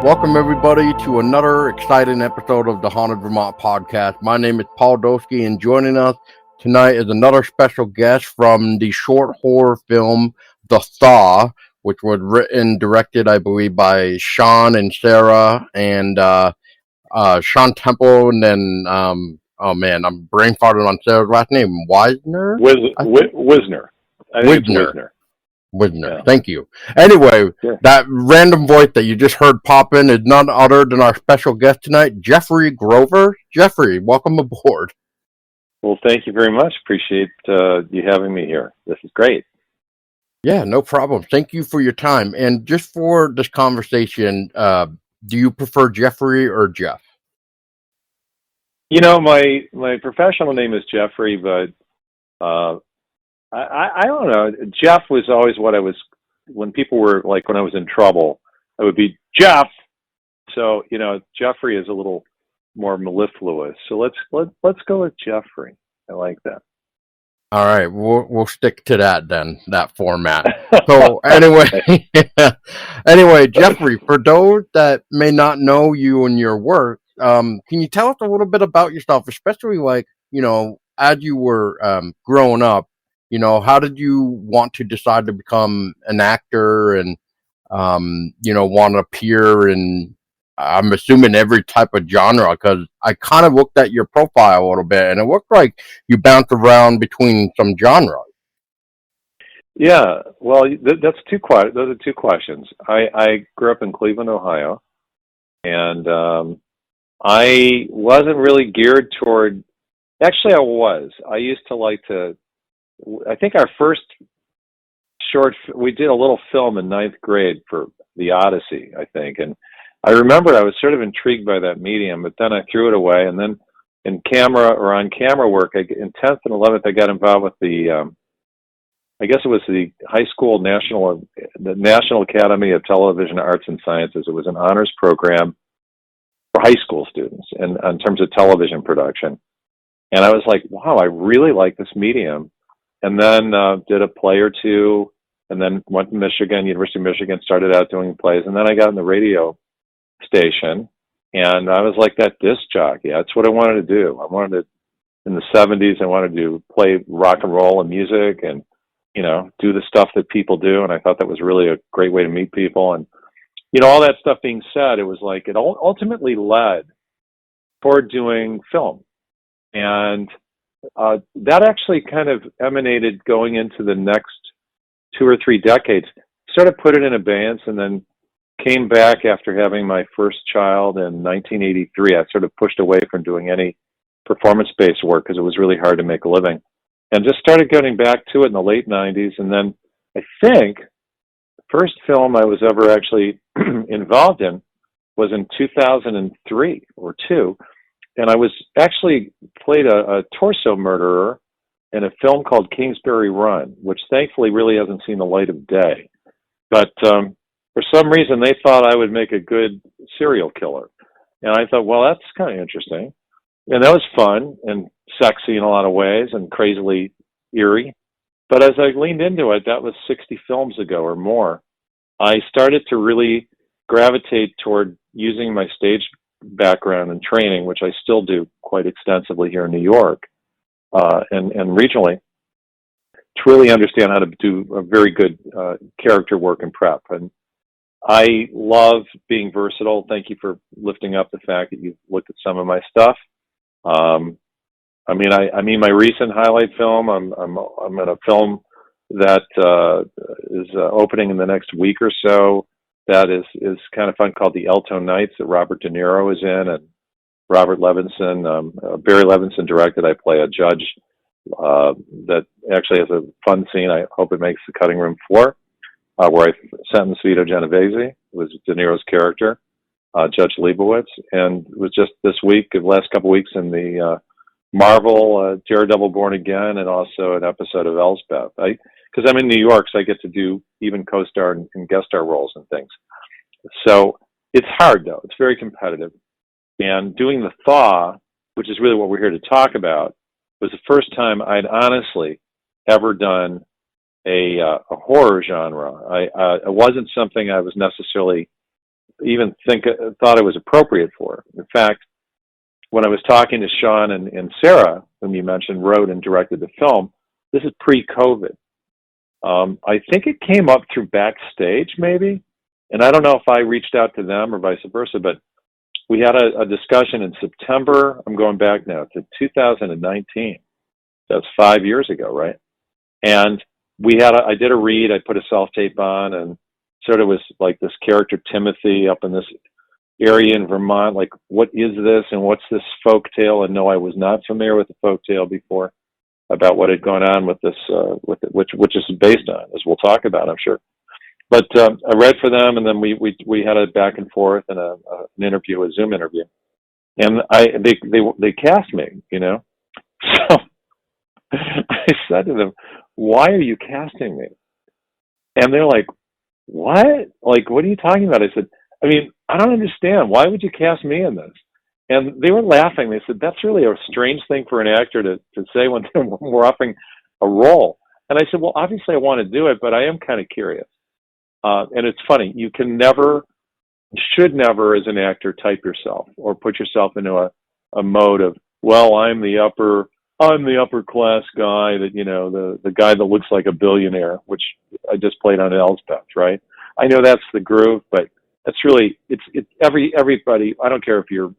Welcome, everybody, to another exciting episode of the Haunted Vermont podcast. My name is Paul Doski, and joining us tonight is another special guest from the short horror film The THAW, which was written, directed, I believe, by Sean and Sarah, and Sean Temple, and then, oh man, I'm brain farting on Sarah's last name, Wisner? Wisner. I think it's Wisner. Yeah. Thank you. Anyway, That random voice that you just heard pop in is none other than our special guest tonight, Jeffrey Grover. Jeffrey, welcome aboard. Well, thank you very much. Appreciate you having me here. This is great. Yeah, no problem. Thank you for your time. And just for this conversation, do you prefer Jeffrey or Jeff? You know, my professional name is Jeffrey, but I don't know. Jeff was always what I was, when people were like, when I was in trouble, I would be Jeff. So, you know, Jeffrey is a little more mellifluous. So let's go with Jeffrey. I like that. All right, we'll stick to that then, that format. So anyway, Jeffrey, for those that may not know you and your work, can you tell us a little bit about yourself, especially like, you know, as you were growing up? You know, how did you want to decide to become an actor and, you know, want to appear in, I'm assuming, every type of genre? Because I kind of looked at your profile a little bit and it looked like you bounced around between some genres. Yeah, well, those are two questions. I grew up in Cleveland, Ohio, and I wasn't really geared toward, actually I was. I used to like to, I think our first we did a little film in ninth grade for The Odyssey, I think. And I remember I was sort of intrigued by that medium, but then I threw it away. And then on camera work, in 10th and 11th, I got involved with the, I guess it was the the National Academy of Television Arts and Sciences. It was an honors program for high school students in terms of television production. And I was like, wow, I really like this medium. And then did a play or two, and then went to University of Michigan, started out doing plays. And then I got in the radio station, and I was like that disc jockey. That's what I wanted to do. I wanted to, in the 70s, I wanted to play rock and roll and music and, you know, do the stuff that people do. And I thought that was really a great way to meet people. And, you know, all that stuff being said, it was like, it ultimately led toward doing film. And that actually kind of emanated going into the next 2 or 3 decades. Sort of put it in abeyance, and then came back after having my first child in 1983. I sort of pushed away from doing any performance-based work because it was really hard to make a living, and just started getting back to it in the late 90s. And then I think the first film I was ever actually involved in was in 2003 or 2. And I was actually played a torso murderer in a film called Kingsbury Run, which thankfully really hasn't seen the light of day. But for some reason, they thought I would make a good serial killer. And I thought, well, that's kind of interesting. And that was fun and sexy in a lot of ways and crazily eerie. But as I leaned into it, that was 60 films ago or more, I started to really gravitate toward using my stage background and training, which I still do quite extensively here in New York and regionally, to really understand how to do a very good character work and prep. And I love being versatile. Thank you for lifting up the fact that you've looked at some of my stuff. I mean, my recent highlight film, I'm in a film that is opening in the next week or so. That is kind of fun, called The Alto Nights, that Robert De Niro is in, and Robert Levinson, Barry Levinson directed. I play a judge that actually has a fun scene. I hope it makes the cutting room floor, where I sentenced Vito Genovese, who was De Niro's character, Judge Leibowitz. And it was just this week, the last couple of weeks, in the Marvel Daredevil Born Again, and also an episode of Elsbeth. Because I'm in New York, so I get to do even co-star and guest star roles and things. So it's hard, though. It's very competitive. And doing The THAW, which is really what we're here to talk about, was the first time I'd honestly ever done a horror genre. It wasn't something I was necessarily even thought it was appropriate for. In fact, when I was talking to Sean and Sarah, whom you mentioned, wrote and directed the film, this is pre-COVID. I think it came up through Backstage, maybe, and I don't know if I reached out to them or vice versa, but we had a discussion in September. I'm going back now to 2019. That's 5 years ago, right? And I did a read. I put a self-tape on, and sort of was like this character Timothy up in this area in Vermont. Like, what is this, and what's this folk tale? And no, I was not familiar with the folk tale before about what had gone on with this, which is based on, as we'll talk about, I'm sure. But I read for them, and then we had a back and forth and an interview, a Zoom interview, and they cast me, you know. So I said to them, "Why are you casting me?" And they're like, "What? Like, what are you talking about?" I said, "I mean, I don't understand. Why would you cast me in this?" And they were laughing. They said, "That's really a strange thing for an actor to say when we're offering a role." And I said, "Well, obviously I want to do it, but I am kind of curious." And it's funny, you should never as an actor type yourself or put yourself into a mode of, well, I'm the upper class guy that, you know, the guy that looks like a billionaire, which I just played on Elspeth, right? I know that's the groove, but that's really, it's everybody, I don't care if you're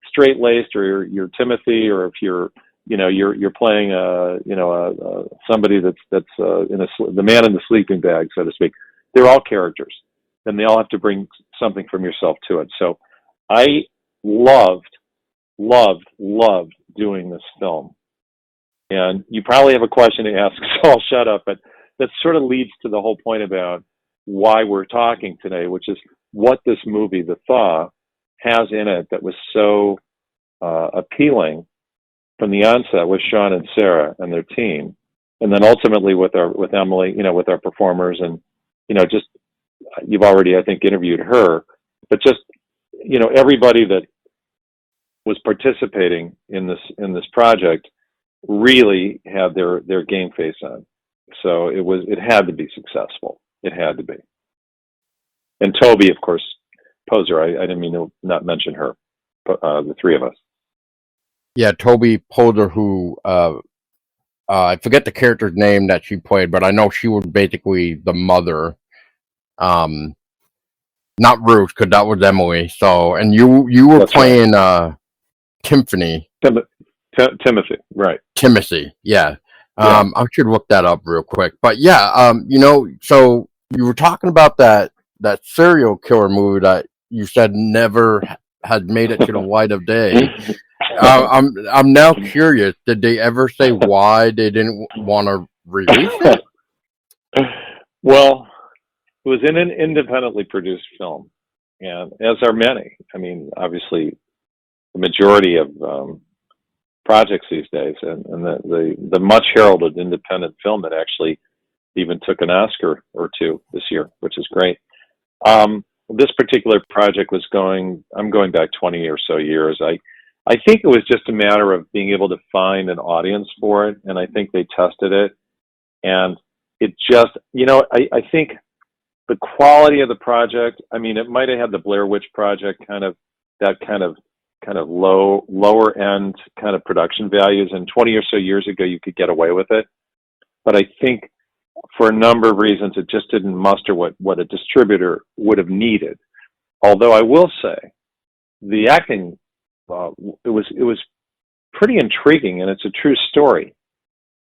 straight-laced or you're Timothy, or if you're playing somebody that's the man in the sleeping bag, so to speak. They're all characters, and they all have to bring something from yourself to it. So I loved doing this film. And you probably have a question to ask, so I'll shut up. But that sort of leads to the whole point about why we're talking today, which is what this movie, The Thaw, has in it that was so appealing from the onset with Sean and Sarah and their team, and then ultimately with Emily, you know, with our performers, and you know, just you've already, I think, interviewed her, but just, you know, everybody that was participating in this project really had their game face on. So it had to be successful. It had to be. And Toby, of course, Poser. I didn't mean to not mention her. The three of us. Yeah, Toby Poser, who I forget the character's name that she played, but I know she was basically the mother. Not Ruth, because that was Emily. So, and you were That's playing Timothy. Timothy, right? Timothy, yeah. Yeah. I should look that up real quick. But yeah, you know, so you were talking about that serial killer movie that you said never had made it to the light of day. I'm now curious. Did they ever say why they didn't want to release it? Well, it was in an independently produced film, and as are many. I mean, obviously, the majority of projects these days, and the much heralded independent film that actually even took an Oscar or two this year, which is great. This particular project I'm going back 20 or so years. I think it was just a matter of being able to find an audience for it, and I think they tested it, and it just, you know, I think the quality of the project, I mean, it might have had the Blair Witch Project kind of lower end kind of production values, and 20 or so years ago you could get away with it. But I think for a number of reasons it just didn't muster what a distributor would have needed. Although I will say the acting, it was pretty intriguing, and it's a true story.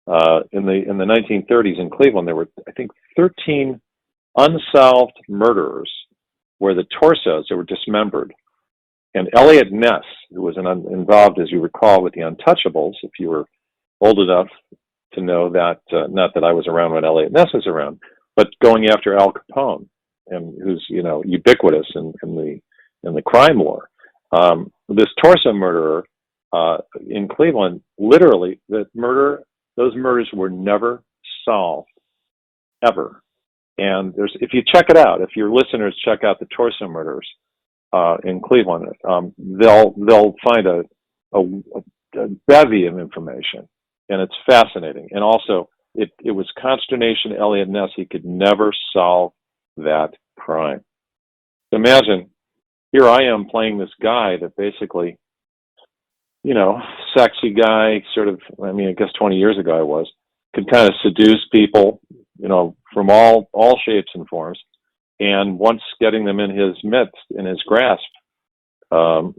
In the 1930s in Cleveland, there were, I think, 13 unsolved murderers where the torsos, they were dismembered. And Elliot Ness, who was involved, as you recall, with the Untouchables, if you were old enough to know that, not that I was around when Elliot Ness was around, but going after Al Capone, and who's, you know, ubiquitous in the crime war. This torso murderer in Cleveland, literally, those murders were never solved, ever. And if you check it out, if your listeners check out the torso murders in Cleveland, they'll find a bevy of information, and it's fascinating. And also, it was consternation to Elliot Ness. He could never solve that crime. Imagine here I am playing this guy that basically, sexy guy, sort of. I mean, I guess 20 years ago I was could kind of seduce people, from all shapes and forms, and once getting them in his midst, in his grasp, found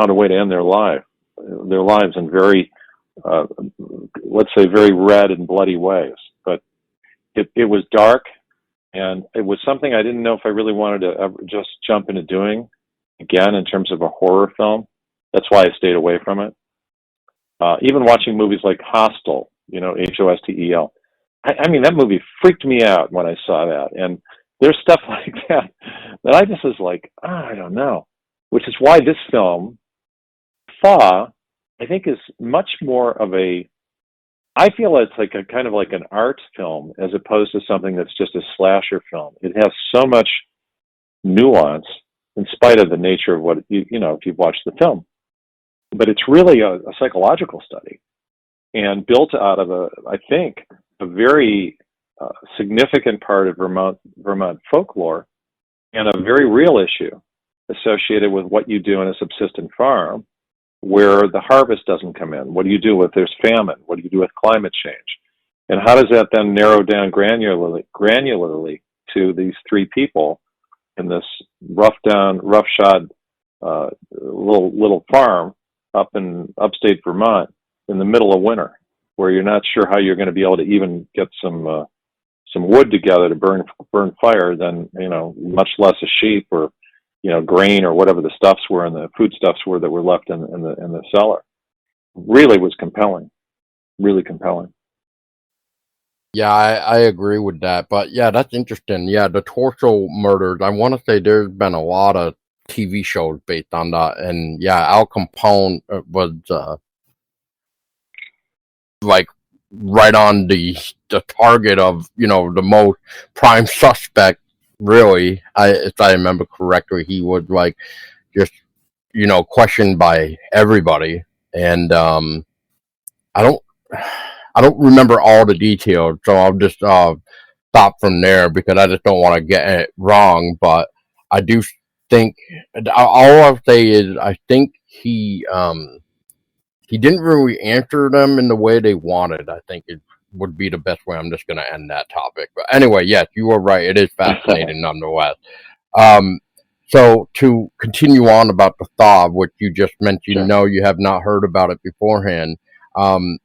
a way to end their lives in very, let's say, very red and bloody ways. But it was dark, and it was something I didn't know if I really wanted to ever just jump into doing again in terms of a horror film. That's why I stayed away from it. Even watching movies like Hostel, Hostel. I mean, that movie freaked me out when I saw that. And there's stuff like that I just was like, I don't know. Which is why this film, THAW, I think is much more of I feel it's like a kind of like an art film as opposed to something that's just a slasher film. It has so much nuance in spite of the nature of what, if you've watched the film. But it's really a psychological study and built out of I think, a very significant part of Vermont folklore and a very real issue associated with what you do in a subsistence farm where the harvest doesn't come in. What do you do if there's famine? What do you do with climate change? And how does that then narrow down granularly to these three people in this roughshod little farm up in upstate Vermont in the middle of winter, where you're not sure how you're going to be able to even get some wood together to burn fire, then much less a sheep or grain or whatever the stuffs were and the foodstuffs were that were left in the cellar. Really was compelling, really compelling. Yeah, I agree with that. But yeah, that's interesting. Yeah, the torso murders. I want to say there's been a lot of TV shows based on that, and yeah, Al Capone was like right on the target of the most prime suspect. Really, if I remember correctly, he was like just questioned by everybody, and I don't I don't remember all the details, so I'll just stop from there because I just don't want to get it wrong. But I do think all I'll say is I think he didn't really answer them in the way they wanted. I think it would be the best way. I'm just going to end that topic. But anyway, yes, you are right. It is fascinating nonetheless. Um, so to continue on about the THAW, which you just mentioned, Sure. no, you have not heard about it beforehand. Um,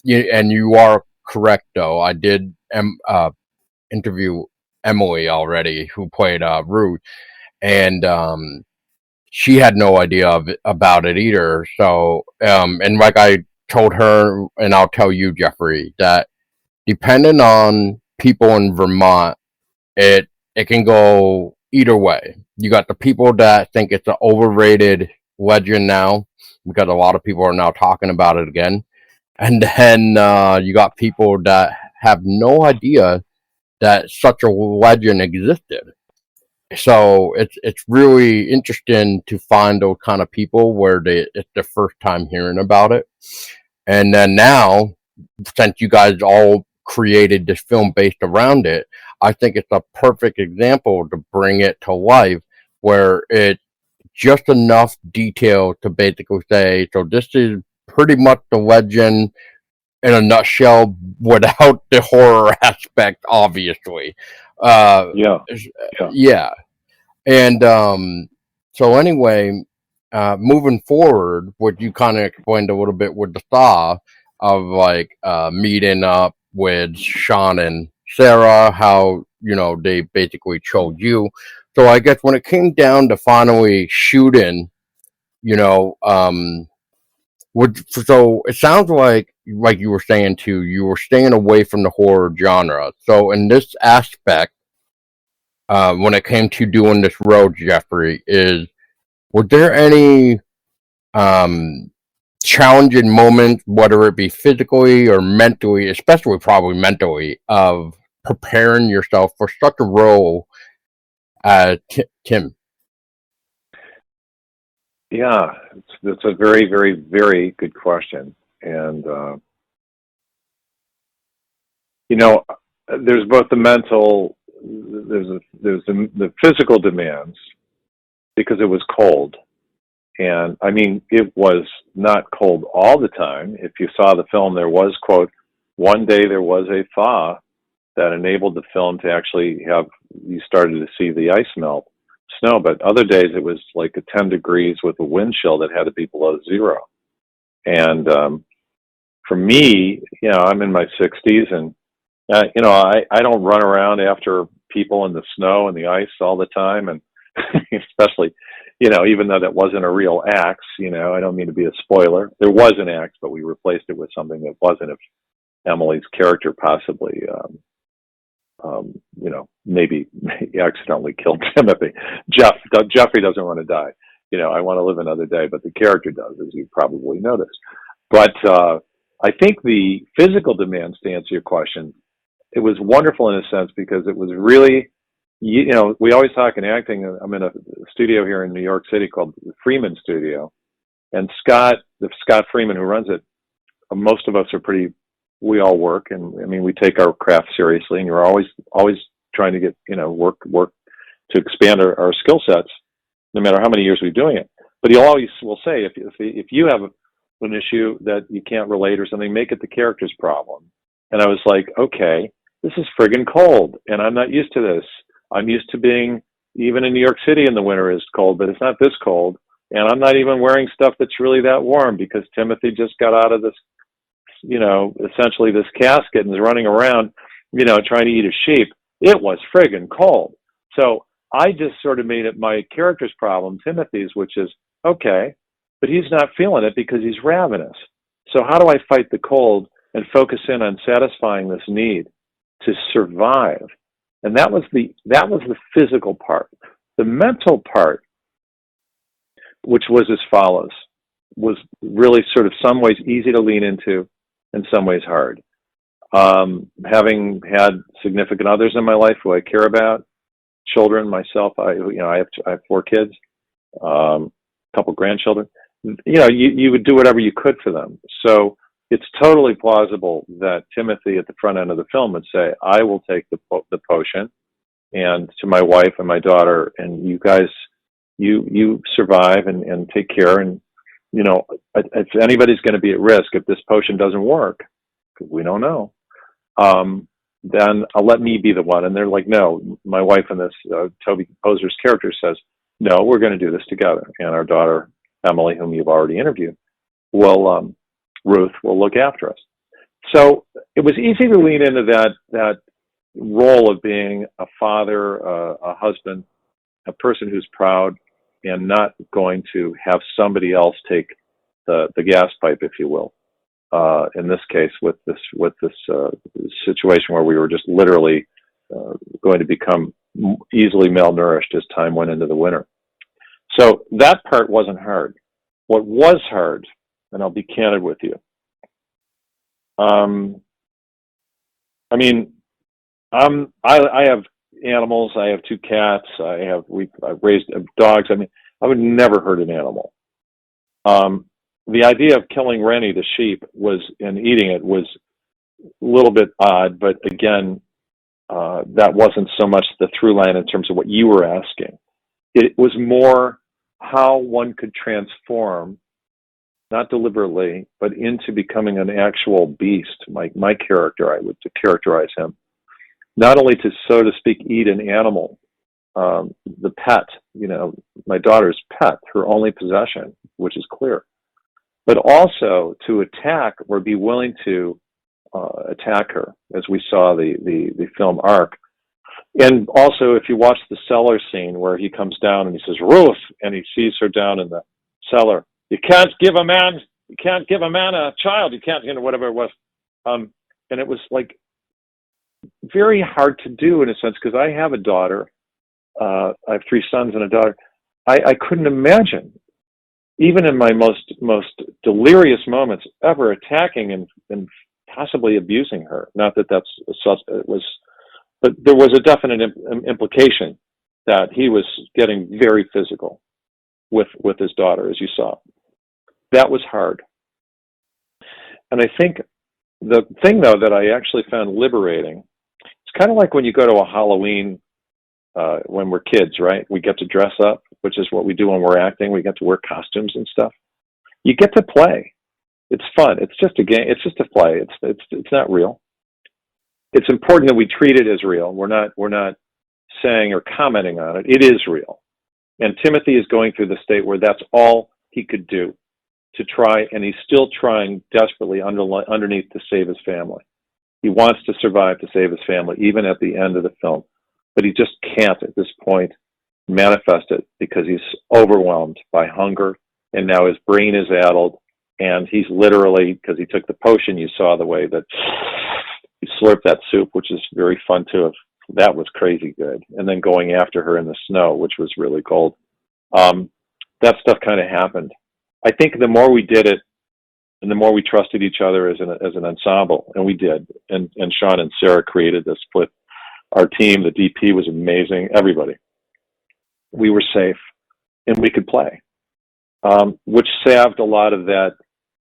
and you are correct, though. I did interview Emily already, who played Ruth, and she had no idea about it either. So, and like I told her, and I'll tell you, Jeffrey, that depending on people in Vermont, it can go either way. You got the people that think it's an overrated legend now, because a lot of people are now talking about it again, and then you got people that have no idea that such a legend existed. So it's really interesting to find those kind of people where it's their first time hearing about it, and then now, since you guys all created this film based around it, I think it's a perfect example to bring it to life, where it just enough detail to basically say, so this is pretty much the legend in a nutshell without the horror aspect, obviously. Uh, Yeah. Yeah. yeah. And so anyway, moving forward, what you kind of explained a little bit with the thaw of like meeting up with Sean and Sarah, how they basically chose you. So I guess when it came down to finally shooting, you know, um, so it sounds like you were saying too, you were staying away from the horror genre. So in this aspect, when it came to doing this road, Jeffrey, were there any um, challenging moments, whether it be physically or mentally, especially probably mentally, of preparing yourself for such a role as Tim? Yeah, it's a very, very, very good question, and there's both the mental, there's the physical demands, because it was cold. And I mean, it was not cold all the time. If you saw the film, there was, quote, one day there was a thaw that enabled the film to actually have, you started to see the ice melt, snow, but other days it was like a 10 degrees with a wind chill that had to be below zero. And for me, you know, I'm in my 60s, and you know, I don't run around after people in the snow and the ice all the time, and especially, you know, even though that wasn't a real axe, you know, I don't mean to be a spoiler. There was an axe, but we replaced it with something that wasn't. If Emily's character possibly, you know, maybe accidentally killed Timothy. Jeffrey doesn't want to die. You know, I want to live another day, but the character does, as you probably noticed. But I think the physical demands, to answer your question, it was wonderful in a sense because it was really, you know, we always talk in acting. I'm in a studio here in New York City called the Freeman Studio, and Scott Freeman, who runs it, most of us are pretty, we all work, and I mean, we take our craft seriously, and you're always trying to get, you know, work to expand our skill sets, no matter how many years we're doing it. But he always will say, if you have an issue that you can't relate or something, make it the character's problem. And I was like, okay, this is friggin' cold, and I'm not used to this. I'm used to being, even in New York City in the winter is cold, but it's not this cold. And I'm not even wearing stuff that's really that warm because Timothy just got out of this, you know, essentially this casket and is running around, you know, trying to eat a sheep. It was friggin' cold. So I just sort of made it my character's problem, Timothy's, which is, okay, but he's not feeling it because he's ravenous. So how do I fight the cold and focus in on satisfying this need to survive? And that was the physical part. The mental part, which was as follows, was really sort of some ways easy to lean into, in some ways hard. Having had significant others in my life who I care about, children, myself, I have 4 kids, a couple grandchildren. You know, you would do whatever you could for them. So it's totally plausible that Timothy at the front end of the film would say, I will take the potion, and to my wife and my daughter, and you guys, you survive and take care. And, you know, if anybody's going to be at risk, if this potion doesn't work, because we don't know, then let me be the one. And they're like, no, my wife and this, Toby Composer's character says, no, we're going to do this together. And our daughter, Emily, whom you've already interviewed, Ruth will look after us. So it was easy to lean into that role of being a father, a husband, a person who's proud, and not going to have somebody else take the gas pipe, if you will. In this case, with this situation where we were just literally going to become easily malnourished as time went into the winter. So that part wasn't hard. What was hard, and I'll be candid with you. I have animals. I have 2 cats. I've raised dogs. I mean, I would never hurt an animal. The idea of killing Rennie, the sheep, and eating it was a little bit odd, but again, that wasn't so much the through line in terms of what you were asking. It was more how one could transform, not deliberately, but into becoming an actual beast. My character, I would characterize him, not only to, so to speak, eat an animal, the pet, you know, my daughter's pet, her only possession, which is clear, but also to attack or be willing to attack her, as we saw the film Arc. And also, if you watch the cellar scene where he comes down and he says, Ruth, and he sees her down in the cellar, you can't give a man a child, you can't, you know, whatever it was. And it was like very hard to do in a sense, because I have a daughter, I have 3 sons and a daughter. I couldn't imagine, even in my most delirious moments, ever attacking and possibly abusing her. Not that it was, but there was a definite implication that he was getting very physical with his daughter, as you saw. That was hard. And I think the thing, though, that I actually found liberating, it's kind of like when you go to a Halloween when we're kids, right? We get to dress up, which is what we do when we're acting. We get to wear costumes and stuff. You get to play. It's fun. It's just a game. It's just a play. It's not real. It's important that we treat it as real. We're not saying or commenting on it. It is real. And Timothy is going through the state where that's all he could do to try, and he's still trying desperately underneath to save his family. He wants to survive to save his family, even at the end of the film. But he just can't at this point manifest it because he's overwhelmed by hunger, and now his brain is addled, and he's literally, because he took the potion, you saw the way that he slurped that soup, which is very fun too. That was crazy good. And then going after her in the snow, which was really cold. That stuff kind of happened. I think the more we did it, and the more we trusted each other as an ensemble, and we did. And Sean and Sarah created this with our team. The DP was amazing. Everybody. We were safe, and we could play, which saved a lot of that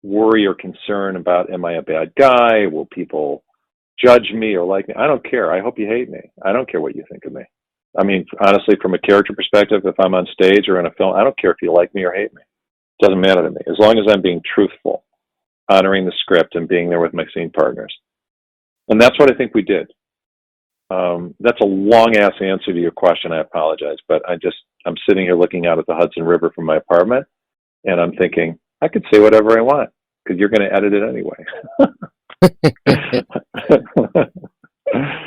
worry or concern about, am I a bad guy? Will people judge me or like me? I don't care. I hope you hate me. I don't care what you think of me. I mean, honestly, from a character perspective, if I'm on stage or in a film, I don't care if you like me or hate me. It doesn't matter to me. As long as I'm being truthful, honoring the script, and being there with my scene partners. And that's what I think we did. That's a long-ass answer to your question. I apologize. But I'm sitting here looking out at the Hudson River from my apartment, and I'm thinking, I could say whatever I want, because you're going to edit it anyway.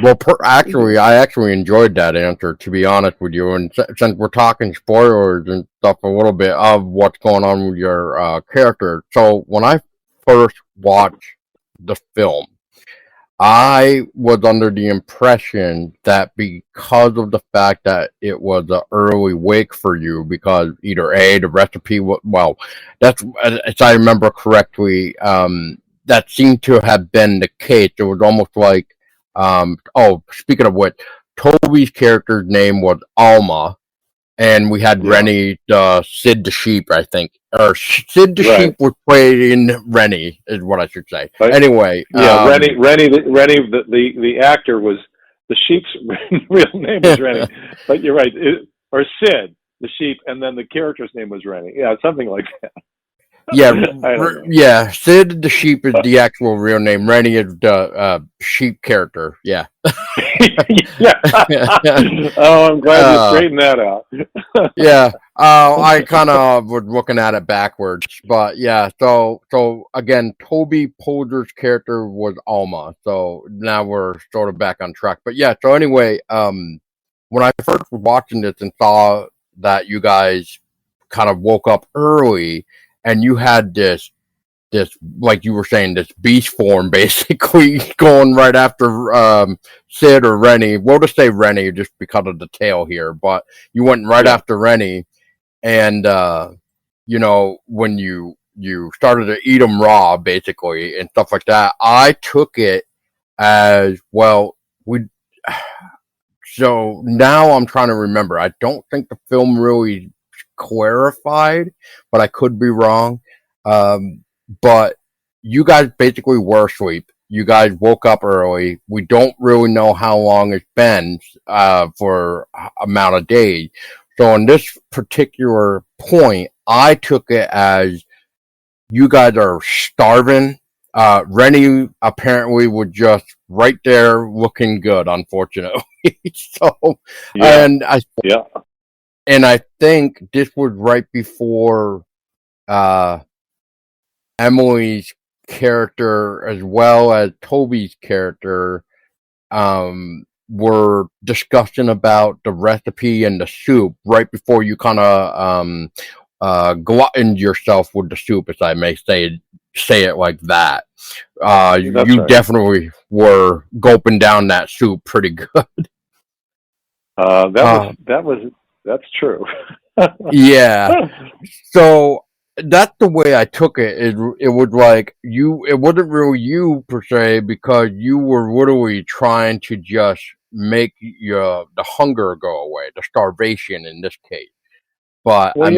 Well, I actually enjoyed that answer, to be honest with you. And since we're talking spoilers and stuff a little bit of what's going on with your character, so when I first watched the film, I was under the impression that because of the fact that it was an early wake for you, because either A, the recipe, that's, as I remember correctly, that seemed to have been the case. It was almost like, speaking of which, Toby's character's name was Alma, and we had Rennie, Sid the Sheep, I think. Or Sid the Sheep was played in Rennie, is what I should say. Right. Anyway. Yeah, Rennie, the actor was, the sheep's real name was Rennie. But you're right. Or Sid the Sheep, and then the character's name was Rennie. Yeah, something like that. Yeah, Sid the Sheep is the actual real name. Rennie is the sheep character. Yeah. Yeah. Oh, I'm glad you straightened that out. Yeah. I kind of was looking at it backwards, but yeah. So again, Toby Polder's character was Alma. So now we're sort of back on track. But yeah. So anyway, when I first was watching this and saw that you guys kind of woke up early, and you had this, like you were saying, this beast form basically going right after Sid or Rennie. We'll just say Rennie just because of the tail here, but you went right after Rennie, and when you started to eat them raw basically and stuff like that, I took it as well. So now I'm trying to remember. I don't think the film really clarified, but I could be wrong. But you guys basically were asleep. You guys woke up early. We don't really know how long it's been for amount of days. So on this particular point, I took it as you guys are starving. Rennie apparently was just right there looking good, unfortunately. And I think this was right before Emily's character as well as Toby's character were discussing about the recipe and the soup right before you kind of gluttoned yourself with the soup, as I may say it like that. You definitely were gulping down that soup pretty good. That's true. Yeah. So that's the way I took it. It was like it wasn't really you per se, because you were literally trying to just make the hunger go away, the starvation in this case. But you're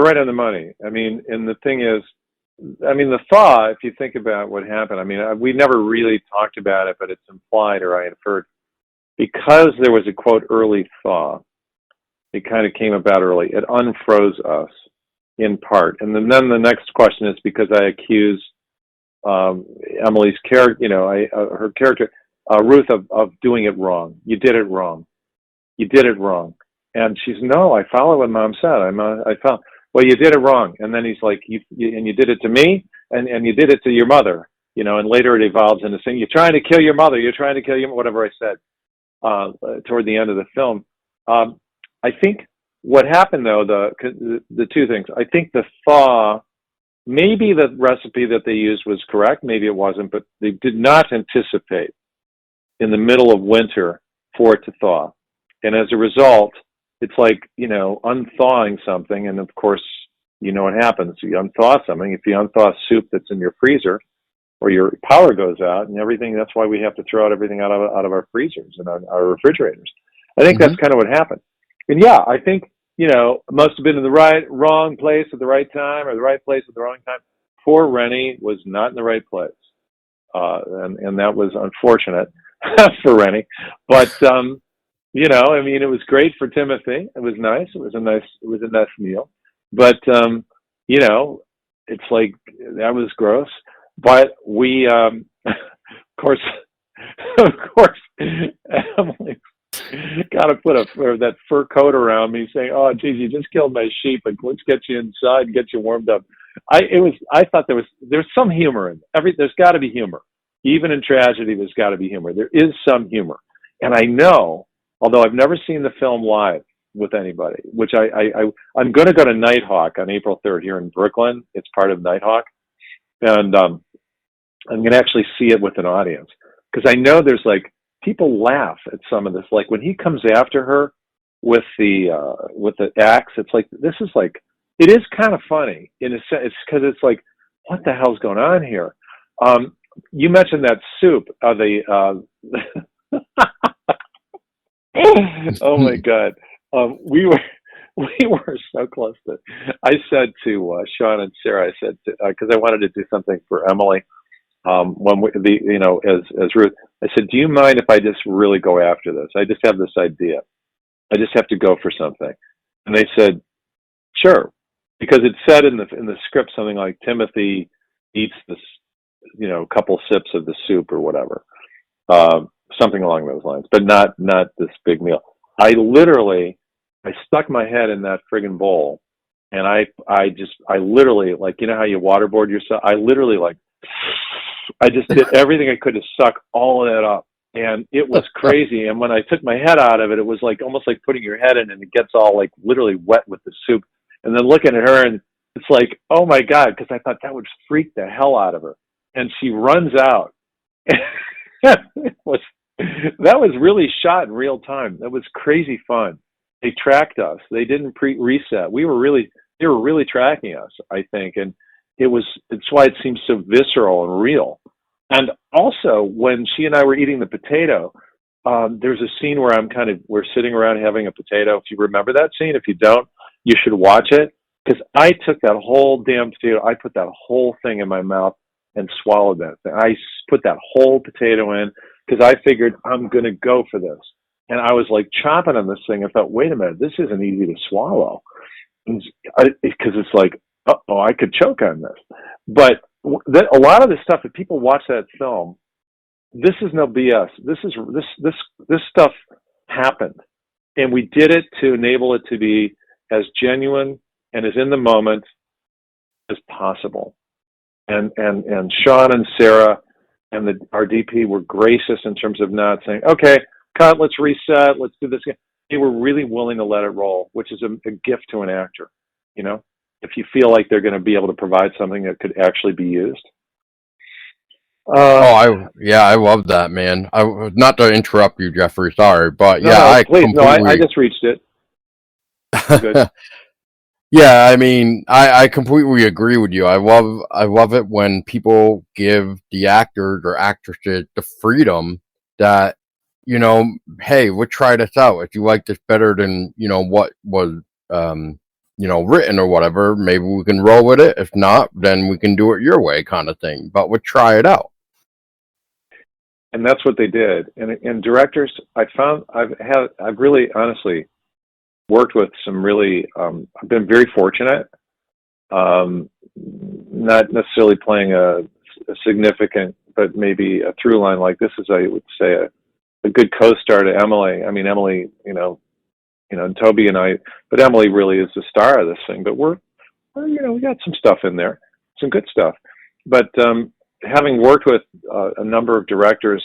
right on the money. I mean, and the thing is, the thaw, if you think about what happened, we never really talked about it, but it's implied, or I inferred, because there was a quote early thaw, it kind of came about early. It unfroze us in part. And then the next question is because I accuse Emily's character, her character, Ruth, of doing it wrong. You did it wrong. You did it wrong. And she's, no, I follow what Mom said. I follow. Well, you did it wrong. And then he's like, you did it to me, and you did it to your mother, and later it evolves into saying, you're trying to kill your mother. You're trying to kill your, whatever I said, toward the end of the film. I think what happened, though, the two things, I think the thaw, maybe the recipe that they used was correct, maybe it wasn't, but they did not anticipate in the middle of winter for it to thaw. And as a result, it's like, unthawing something, and of course, what happens. You unthaw something. If you unthaw soup that's in your freezer, or your power goes out and everything, that's why we have to throw out everything out of our freezers and our refrigerators. I think that's kind of what happened. And yeah, I think, must have been in the wrong place at the right time, or the right place at the wrong time. Poor Rennie was not in the right place. And that was unfortunate for Rennie. But, it was great for Timothy. It was nice. It was a nice meal. But, it's like, that was gross. But we, of course, Emily got to put that fur coat around me, saying, "Oh, geez, you just killed my sheep, and let's get you inside and get you warmed up." I thought there's some humor in it. There's got to be humor, even in tragedy. There's got to be humor. There is some humor, and I know, although I've never seen the film live with anybody, which I'm going to go to Nighthawk on April 3rd here in Brooklyn. It's part of Nighthawk, and I'm going to actually see it with an audience, because I know there's like, people laugh at some of this. Like when he comes after her with the axe, it's like, this is like, it is kind of funny in a sense. It's because it's like, what the hell's going on here? You mentioned that soup. Oh my God. We were so close to, I said to Sean and Sarah, I said, because I wanted to do something for Emily, when as Ruth, I said, do you mind if I just really go after this? I just have this idea. I just have to go for something. And they said, sure, because it said in the script something like Timothy eats this, couple sips of the soup or whatever, something along those lines, but not this big meal. I stuck my head in that friggin' bowl, and I literally, like, how you waterboard yourself. I just did everything I could to suck all of that up, and it was crazy. And when I took my head out of it, it was like almost like putting your head in, and it gets all like literally wet with the soup. And then looking at her, and it's like, oh my God, because I thought that would freak the hell out of her. And she runs out. That was really shot in real time. That was crazy fun. They tracked us. They didn't reset. They were really tracking us, I think, and it's why it seems so visceral and real. And also, when she and I were eating the potato, there's a scene where we're sitting around having a potato. If you remember that scene, if you don't, you should watch it, because I took that whole damn potato, I put that whole thing in my mouth and swallowed that thing. I put that whole potato in, because I figured I'm going to go for this. And I was like chomping on this thing. I thought, wait a minute, this isn't easy to swallow. Because it's like, I could choke on this. But a lot of the stuff, if people watch that film, this is no BS. This stuff happened, and we did it to enable it to be as genuine and as in the moment as possible. And Sean and Sarah and our DP were gracious in terms of not saying, okay, cut, let's reset, let's do this again. They were really willing to let it roll, which is a gift to an actor, if you feel like they're going to be able to provide something that could actually be used. I love that, man. Not to interrupt you, Jeffrey. Sorry, but I just reached it. Good. Yeah, I mean, I completely agree with you. I love it when people give the actors or actresses the freedom that, hey, we'll try this out. If you like this better than, what was, written or whatever, maybe we can roll with it. If not, then we can do it your way, kind of thing. But we'll try it out. And that's what they did. And directors, I've really honestly worked with some really, I've been very fortunate, not necessarily playing a significant, but maybe a through line like this is, I would say, a good co-star to Emily. I mean, Emily, and Toby and I, but Emily really is the star of this thing. But we're we got some stuff in there, some good stuff. But having worked with a number of directors,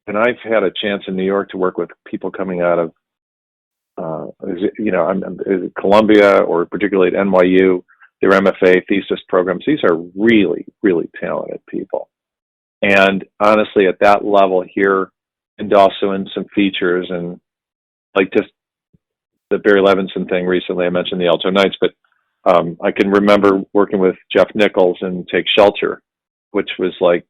and I've had a chance in New York to work with people coming out of, Columbia or particularly at NYU, their MFA thesis programs. These are really, really talented people. And honestly, at that level here, and also in some features, and like just the Barry Levinson thing recently, I mentioned the Alto Nights, but I can remember working with Jeff Nichols in Take Shelter, which was like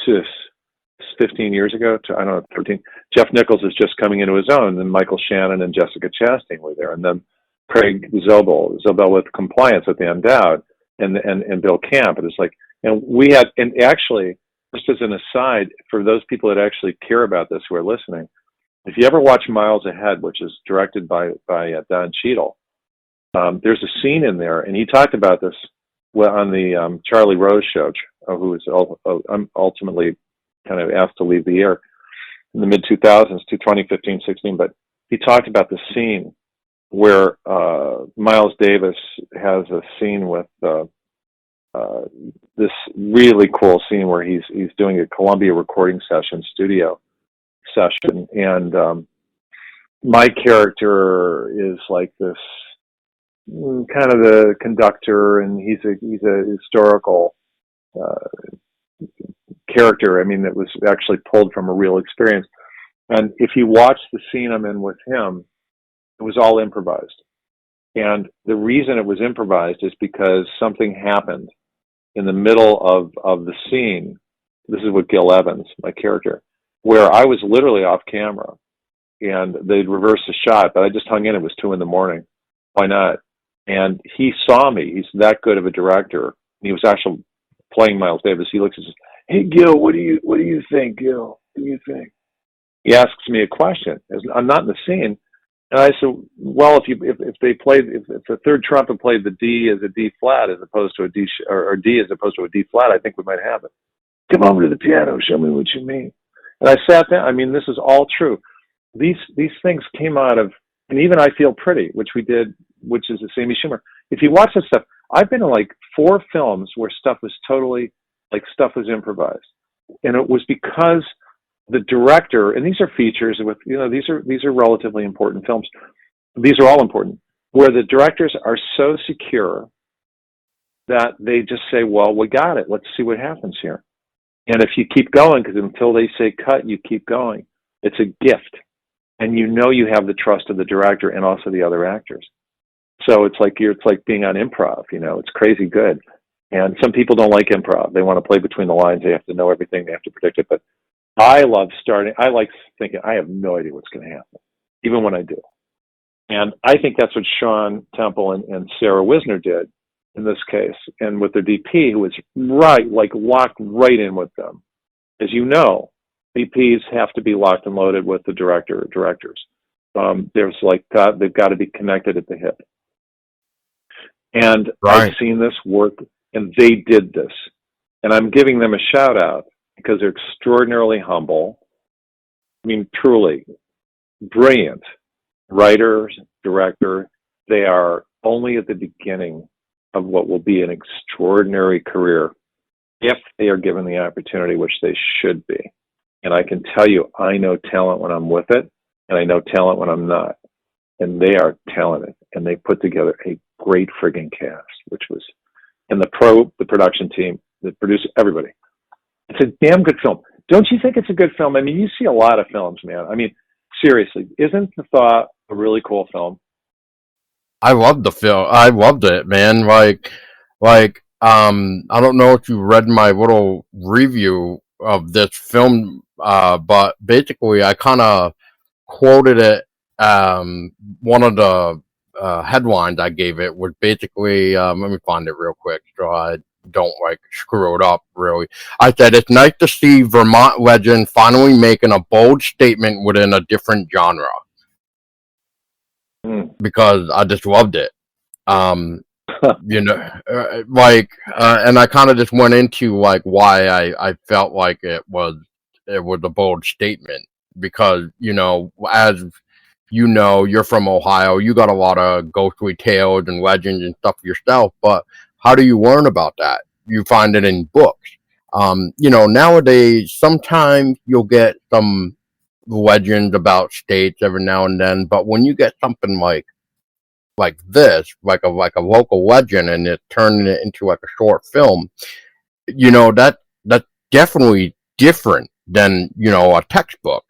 15 years ago, I don't know, 13. Jeff Nichols is just coming into his own, and Michael Shannon and Jessica Chastain were there, and then Craig Zobel with Compliance at the Endowed, and Bill Camp. It was like, and we had, and actually, just as an aside, for those people that actually care about this who are listening, if you ever watch Miles Ahead, which is directed by Don Cheadle, there's a scene in there, and he talked about this on the Charlie Rose show, who was ultimately kind of asked to leave the air in the mid-2000s to 2015-16, but he talked about the scene where Miles Davis has a scene with this really cool scene where he's doing a Columbia recording studio session, and my character is like this kind of the conductor, and he's a historical character. I mean, that was actually pulled from a real experience. And if you watch the scene I'm in with him, it was all improvised. And the reason it was improvised is because something happened in the middle of the scene. This is with Gil Evans, my character, where I was literally off camera, and they'd reversed the shot, but I just hung in. It was 2 a.m. Why not? And he saw me. He's that good of a director. He was actually playing Miles Davis. He looks and says, "Hey, Gil, what do you think, Gil? What do you think?" He asks me a question. I'm not in the scene. And I said, well, if the third trumpet played the D as a D flat as opposed to a D or D as opposed to a D flat, I think we might have it. Come over to the piano, show me what you mean. And I sat down. I mean, this is all true. These things came out of, and even I Feel Pretty, which we did, which is the Amy Schumer. If you watch this stuff, I've been in like 4 films where stuff was totally stuff was improvised, and it was because the director, and these are features with, these are relatively important films. These are all important, where the directors are so secure that they just say, well, we got it. Let's see what happens here. And if you keep going, because until they say cut, you keep going. It's a gift. And you have the trust of the director and also the other actors. So it's like being on improv, it's crazy good. And some people don't like improv. They want to play between the lines. They have to know everything. They have to predict it. But I like thinking, I have no idea what's going to happen, even when I do. And I think that's what Sean Temple and Sarah Wisner did in this case, and with their DP, who was locked right in with them. As you know, DPs have to be locked and loaded with the directors. There's they've got to be connected at the hip. And right. I've seen this work, and they did this. And I'm giving them a shout out, because they're extraordinarily humble. I mean, truly brilliant writers, director. They are only at the beginning of what will be an extraordinary career if they are given the opportunity, which they should be. And I can tell you, I know talent when I'm with it, and I know talent when I'm not. And they are talented, and they put together a great friggin' cast, which was, and the production team, the producer, everybody. It's a damn good film. Don't you think it's a good film? I mean, you see a lot of films, man. I mean, seriously, isn't The THAW a really cool film? I loved the film. I loved it, man. I don't know if you read my little review of this film, but basically I kind of quoted it. One of the headlines I gave it was basically, let me find it real quick so I don't like screw it up. Really, I said it's nice to see Vermont legend finally making a bold statement within a different genre because I just loved it. Um, and I kind of just went into like why I felt like it was a bold statement because as you're from Ohio, you got a lot of ghostly tales and legends and stuff yourself, but how do you learn about that? You find it in books. Nowadays sometimes you'll get some legends about states every now and then, but when you get something like this, like a local legend, and it turning it into like a short film, that's definitely different than a textbook,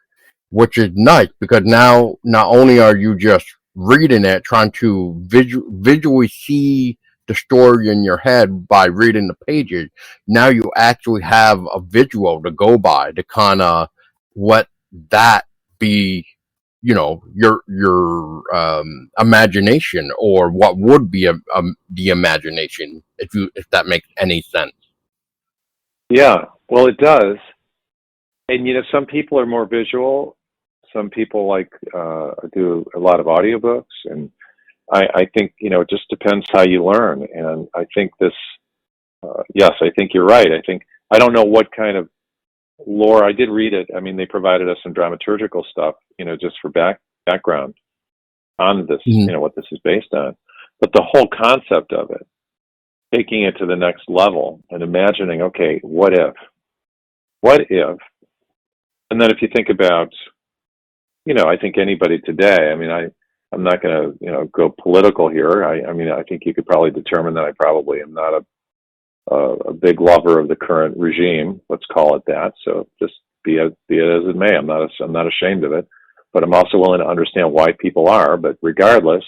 which is nice because now not only are you just reading it, trying to visually see the story in your head by reading the pages, now you actually have a visual to go by to kind of let that be your imagination, or what would be the imagination, if that makes any sense. Yeah, well, it does. And some people are more visual. Some people like do a lot of audiobooks, and I think it just depends how you learn. And I think this, yes, I think you're right. I don't know what kind of lore. I did read it. I mean, they provided us some dramaturgical stuff, just for background on this, Mm-hmm. what this is based on. But the whole concept of it, taking it to the next level and imagining, okay, what if? What if? And then if you think about, I think anybody today, I mean, I'm not going to, go political here. I mean, I think you could probably determine that I probably am not a big lover of the current regime. Let's call it that. So just be it as it may. I'm not ashamed of it, but I'm also willing to understand why people are. But regardless,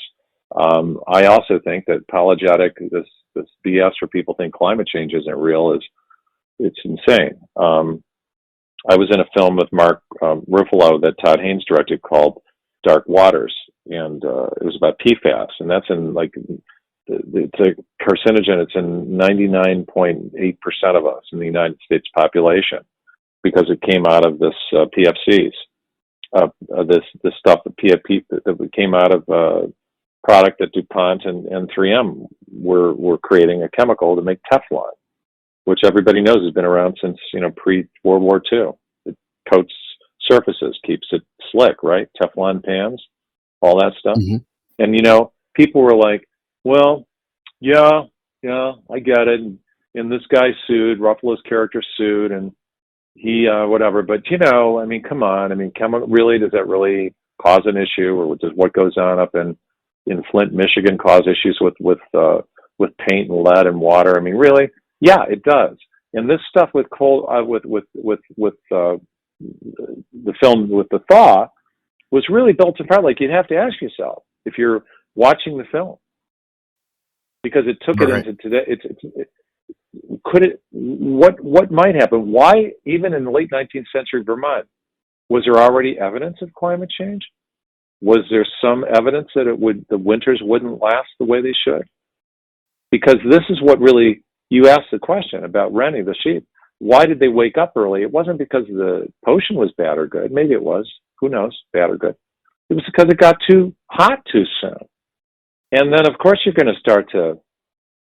I also think that apologetic, this BS where people think climate change isn't real, it's insane. I was in a film with Mark Ruffalo that Todd Haynes directed called Dark Waters, and it was about PFAS, and that's in it's a carcinogen. It's in 99.8% of us in the United States population because it came out of this PFCs, this stuff, the PFP that came out of product that DuPont and 3M were creating a chemical to make Teflon, which everybody knows has been around since pre-World War II. It coats surfaces, keeps it slick, right? Teflon pans, all that stuff. Mm-hmm. And people were like, "Well, yeah, I get it." And this guy sued, Ruffalo's character sued, and he whatever. But I mean, come on. I mean, really, does that really cause an issue, or does what goes on up in Flint, Michigan, cause issues with paint and lead and water? I mean, really? Yeah, it does. And this stuff with the film with the THAW was really built apart. Like, you'd have to ask yourself if you're watching the film, because it took it into today. What might happen? Why, even in the late 19th century Vermont, was there already evidence of climate change? Was there some evidence that the winters wouldn't last the way they should? Because this is what really, you asked the question about Rennie, the sheep. Why did they wake up early? It wasn't because the potion was bad or good. Maybe it was. Who knows? Bad or good. It was because it got too hot too soon. And then, of course, you're going to start to,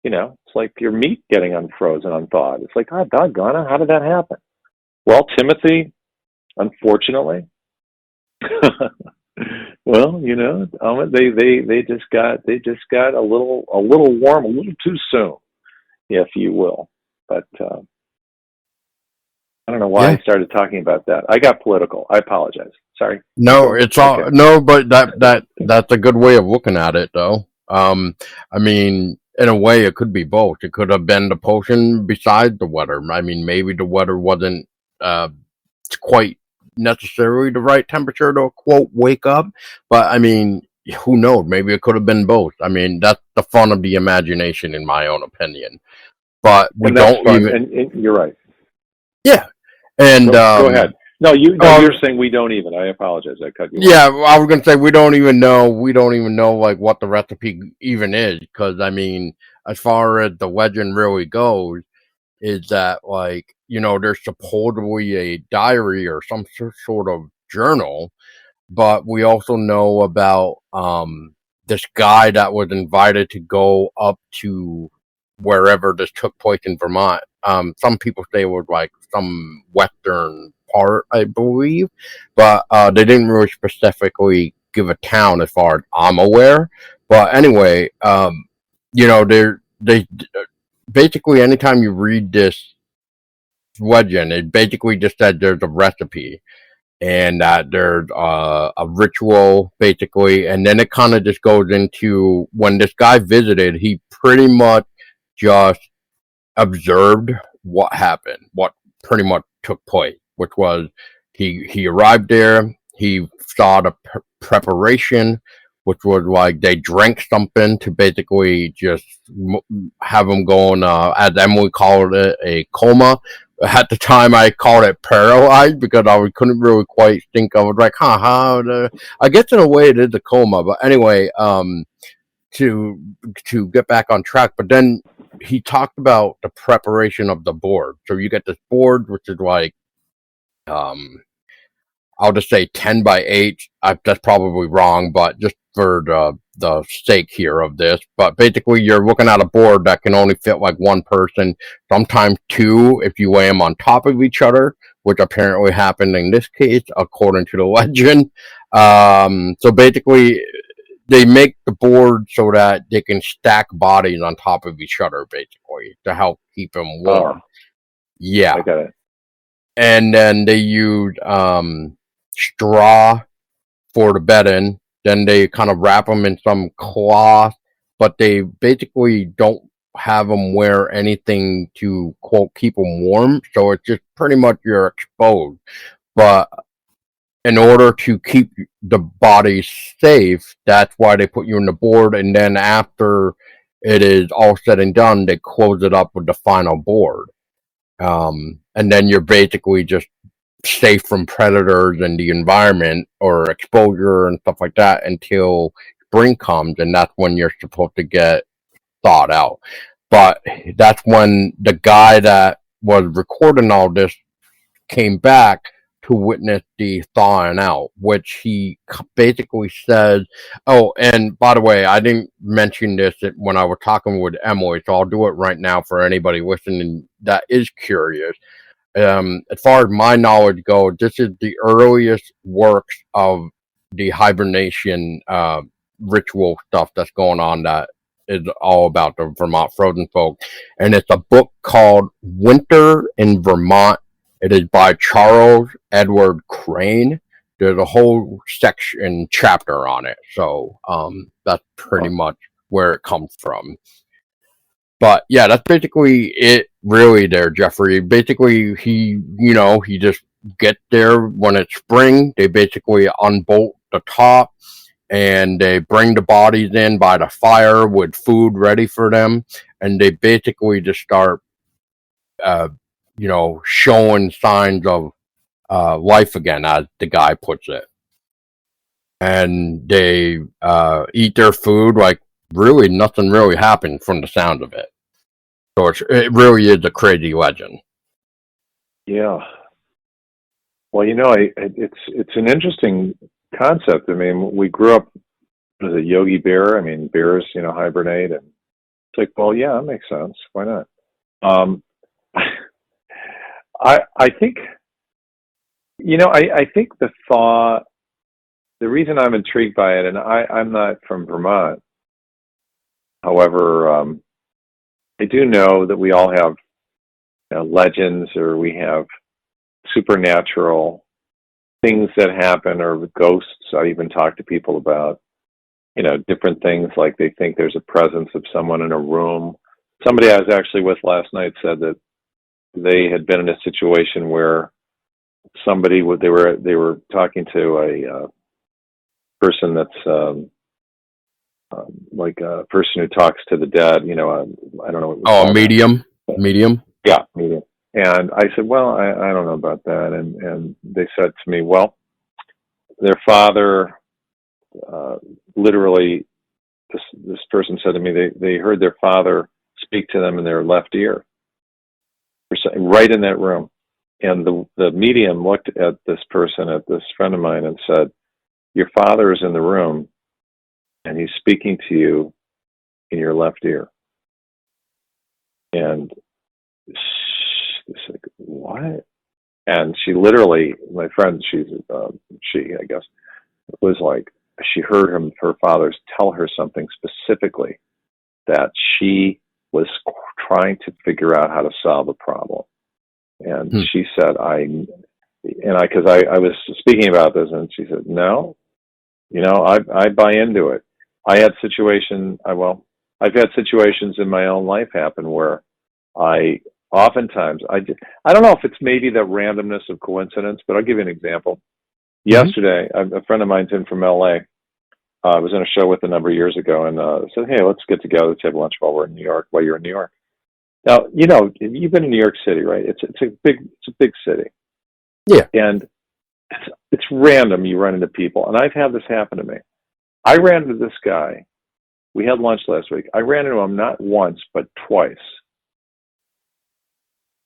it's like your meat getting unfrozen, unthawed. It's like, oh, doggone it, how did that happen? Well, Timothy, unfortunately, well, they just got a little warm, a little too soon, if you will. But I don't know why I started talking about that. I got political. I apologize. Sorry. No, it's all no, but that's a good way of looking at it, though. I mean, in a way, it could be both. It could have been the potion besides the weather. I mean, maybe the weather wasn't quite necessarily the right temperature to quote wake up, but I mean, who knows? Maybe it could have been both. I mean, that's the fun of the imagination, in my own opinion. But we don't even. And you're right. Yeah, and go ahead. No, you're saying we don't even. I apologize. I cut you off. Yeah, I was gonna say we don't even know like what the recipe even is, because I mean, as far as the legend really goes, is that, like, there's supposedly a diary or some sort of journal, but we also know about this guy that was invited to go up to wherever this took place in Vermont. Some people say it was like some western part, I believe, but they didn't really specifically give a town as far as I'm aware. But anyway, they basically anytime you read this legend, it basically just said there's a recipe and that there's a ritual basically, and then it kind of just goes into when this guy visited, he pretty much just observed what happened, what pretty much took place, which was he arrived there, he saw the preparation, which was like they drank something to basically just have him going, as Emily called it, a coma. At the time, I called it paralyzed because couldn't really quite think of it. Like, I guess in a way it is a coma, but anyway, to get back on track. But then he talked about the preparation of the board. So you get this board, which is like, I'll just say 10 by 8. That's probably wrong, but just for the sake here of this. But basically, you're looking at a board that can only fit like one person, sometimes two if you lay them on top of each other, which apparently happened in this case, according to the legend. So basically, they make the board so that they can stack bodies on top of each other, basically, to help keep them warm. Oh, Yeah. I got it. And then they use straw for the bedding. Then they kind of wrap them in some cloth, but they basically don't have them wear anything to, quote, keep them warm. So it's just pretty much you're exposed. But in order to keep the body safe, that's why they put you in the board. And then after it is all said and done, they close it up with the final board. And then you're basically just safe from predators and the environment or exposure and stuff like that until spring comes, and that's when you're supposed to get thawed out. But that's when the guy that was recording all this came back to witness the thawing out, which he basically said. Oh, and by the way, I didn't mention this when I was talking with Emily, so I'll do it right now for anybody listening that is curious. As far as my knowledge goes, this is the earliest works of the hibernation ritual stuff that's going on that is all about the Vermont frozen folk. And it's a book called Winter in Vermont. It is by Charles Edward Crane. There's a whole section chapter on it. So that's pretty much where it comes from. But yeah, that's basically it, really. There, Jeffrey. Basically, he just get there when it's spring. They basically unbolt the top and they bring the bodies in by the fire with food ready for them, and they basically just start, showing signs of life again, as the guy puts it. And they eat their food like really nothing really happened from the sound of it. So it really is a crazy legend. Yeah. Well, it's an interesting concept. I mean, we grew up as a Yogi Bear. I mean, bears, hibernate, and it's like, well, yeah, that makes sense. Why not? Um, I think, I think the thaw. The reason I'm intrigued by it, and I'm not from Vermont. However, I do know that we all have legends, or we have supernatural things that happen, or ghosts. I even talk to people about, different things, like they think there's a presence of someone in a room. Somebody I was actually with last night said that they had been in a situation where somebody they were talking to a person that's like a person who talks to the dead. I don't know what we call medium, that. medium. Yeah, medium. And I said, well, I don't know about that. And they said to me, well, their father, literally, this person said to me, they heard their father speak to them in their left ear. right in that room. And the medium looked at this person, at this friend of mine, and said, "Your father is in the room, and he's speaking to you in your left ear." And she's like, "What?" And she literally, my friend, I guess, was like, she heard her father tell her something specifically that she was trying to figure out how to solve a problem. And she said, because I was speaking about this, and she said, "No, I buy into it." I've had situations in my own life happen where I don't know if it's maybe the randomness of coincidence, but I'll give you an example. Yesterday, a friend of mine's in from LA. I was in a show with a number of years ago, and said, "Hey, let's get together, let's have lunch while you're in New York." Now, you've been in New York City, right? It's a big city. Yeah. And it's random you run into people, and I've had this happen to me. I ran into this guy. We had lunch last week. I ran into him not once, but twice.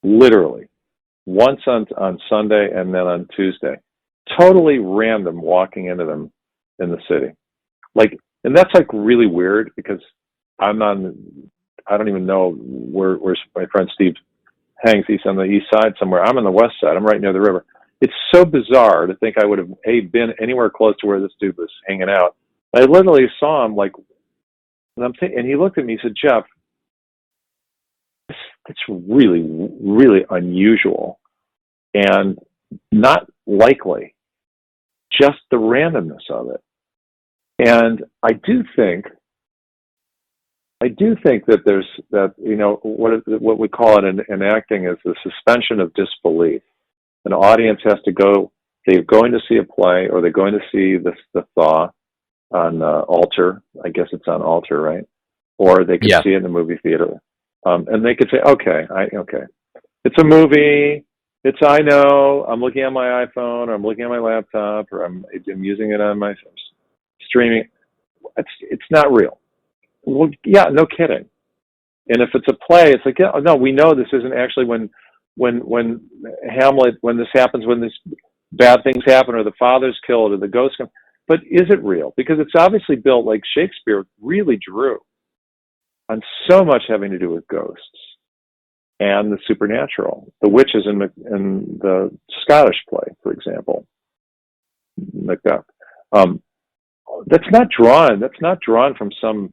Literally. Once on Sunday and then on Tuesday. Totally random walking into them in the city. And that's really weird because I don't even know where my friend Steve hangs. He's on the east side somewhere. I'm on the west side. I'm right near the river. It's so bizarre to think I would have been anywhere close to where this dude was hanging out. I literally saw him and he looked at me. He said, "Jeff, it's really, really unusual and not likely. Just the randomness of it." And I do think that there's what we call it in acting is the suspension of disbelief. An audience has to go. They're going to see a play, or they're going to see the THAW on Alter. I guess it's on Alter, right? Or they could see it in the movie theater, and they could say, "Okay, it's a movie. I know. I'm looking at my iPhone, or I'm looking at my laptop, or I'm using it on my streaming. It's not real." Well, yeah, no kidding. And if it's a play, it's like, yeah, no, we know this isn't actually when Hamlet, when this happens, when these bad things happen, or the father's killed, or the ghost comes. But is it real? Because it's obviously built like Shakespeare really drew on so much having to do with ghosts and the supernatural. The witches in the Scottish play, for example, Macbeth. That's not drawn from some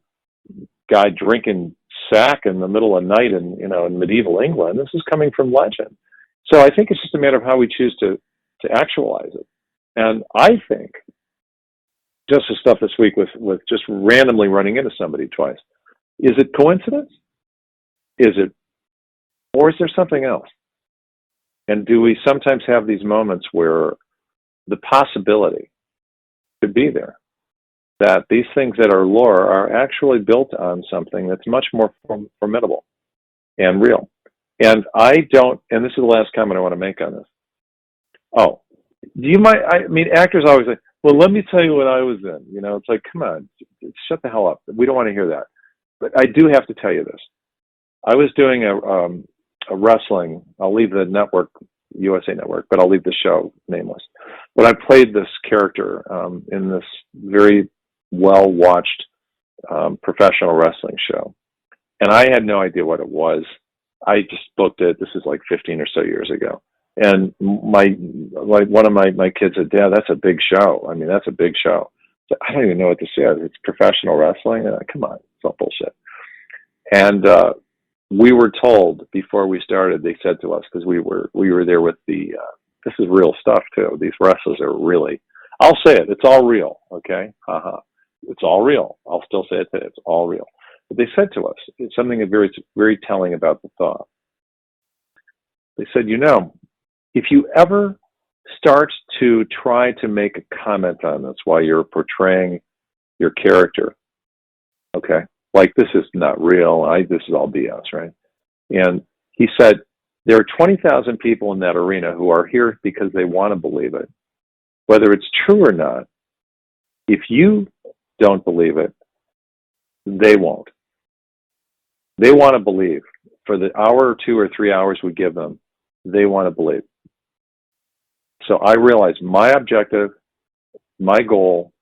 guy drinking sack in the middle of the night in medieval England. This is coming from legend. So I think it's just a matter of how we choose to actualize it. And I think just the stuff this week with just randomly running into somebody twice. Is it coincidence? Or is there something else? And do we sometimes have these moments where the possibility could be there that these things that are lore are actually built on something that's much more formidable and real? And and this is the last comment I want to make on this. Oh, actors always say, "Well, let me tell you what I was in." It's like, come on, shut the hell up. We don't want to hear that. But I do have to tell you this. I was doing a wrestling, I'll leave the network, USA Network, but I'll leave the show nameless. But I played this character in this very well-watched professional wrestling show. And I had no idea what it was. I just booked it. This is like 15 or so years ago. And one of my kids said, "Dad, that's a big show. I mean, that's a big show." So I don't even know what to say. It's professional wrestling. Come on, it's all bullshit. And we were told before we started. They said to us, because we were there with the. This is real stuff too. These wrestlers are really. I'll say it. It's all real. Okay. It's all real. I'll still say it today. It's all real. But they said to us, it's something very, very telling about the THAW. They said, if you ever start to try to make a comment on this while you're portraying your character, okay, like this is not real, this is all BS, right? And he said, there are 20,000 people in that arena who are here because they want to believe it. Whether it's true or not, if you don't believe it, they won't. They want to believe. for the hour or 2 or 3 hours we give them, they want to believe. So I realized my objective, my goal,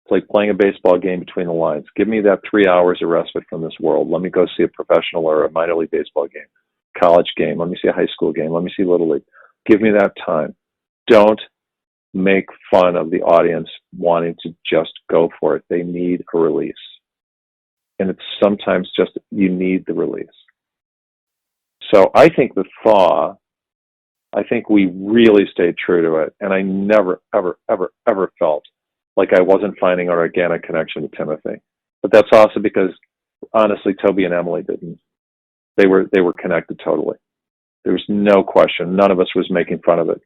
it's like playing a baseball game between the lines. Give me that 3 hours of respite from this world. Let me go see a professional or a minor league baseball game, college game. Let me see a high school game. Let me see Little League. Give me that time. Don't make fun of the audience wanting to just go for it. They need a release. And it's sometimes just you need the release. So I think the THAW, I think we really stayed true to it. And I never, ever, ever, ever felt like I wasn't finding an organic connection to Timothy. But that's also because, honestly, Toby and Emily didn't. They were connected totally. There was no question. None of us was making fun of it,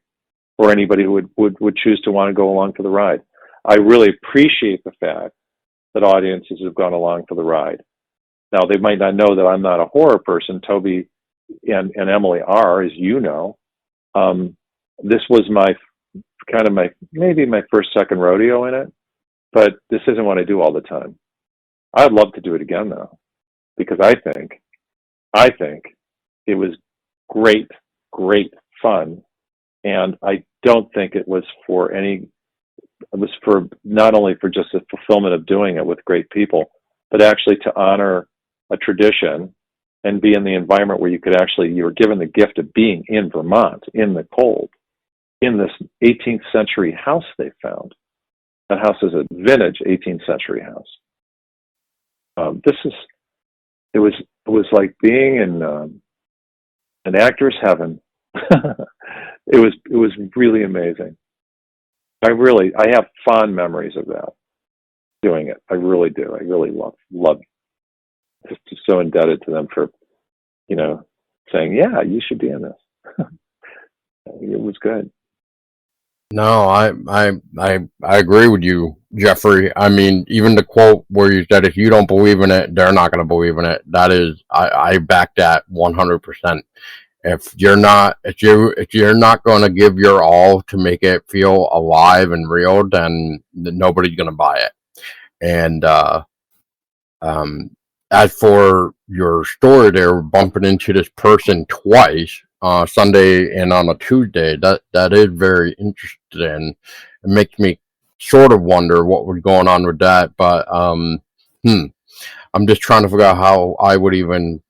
or anybody who would choose to want to go along for the ride. I really appreciate the fact that audiences have gone along for the ride. Now, they might not know that I'm not a horror person. Toby and Emily are, as you know. This was maybe my first, second rodeo in it, but this isn't what I do all the time. I'd love to do it again, though, because I think it was great fun. And I don't think it was for not only for just the fulfillment of doing it with great people, but actually to honor a tradition and be in the environment where you were given the gift of being in Vermont, in the cold, in this 18th century house they found. That house is a vintage 18th century house. It was like being in an actor's heaven. It was really amazing. I have fond memories of that, doing it. I really do. I really love just so indebted to them for, saying, yeah, you should be in this. It was good. No, I agree with you, Jeffrey. I mean, even the quote where you said, if you don't believe in it, they're not going to believe in it. That is, I back that 100%. If you're not going to give your all to make it feel alive and real, then nobody's going to buy it. And as for your story, there, bumping into this person twice, Sunday and on a Tuesday, that is very interesting. It makes me sort of wonder what was going on with that. But I'm just trying to figure out how I would even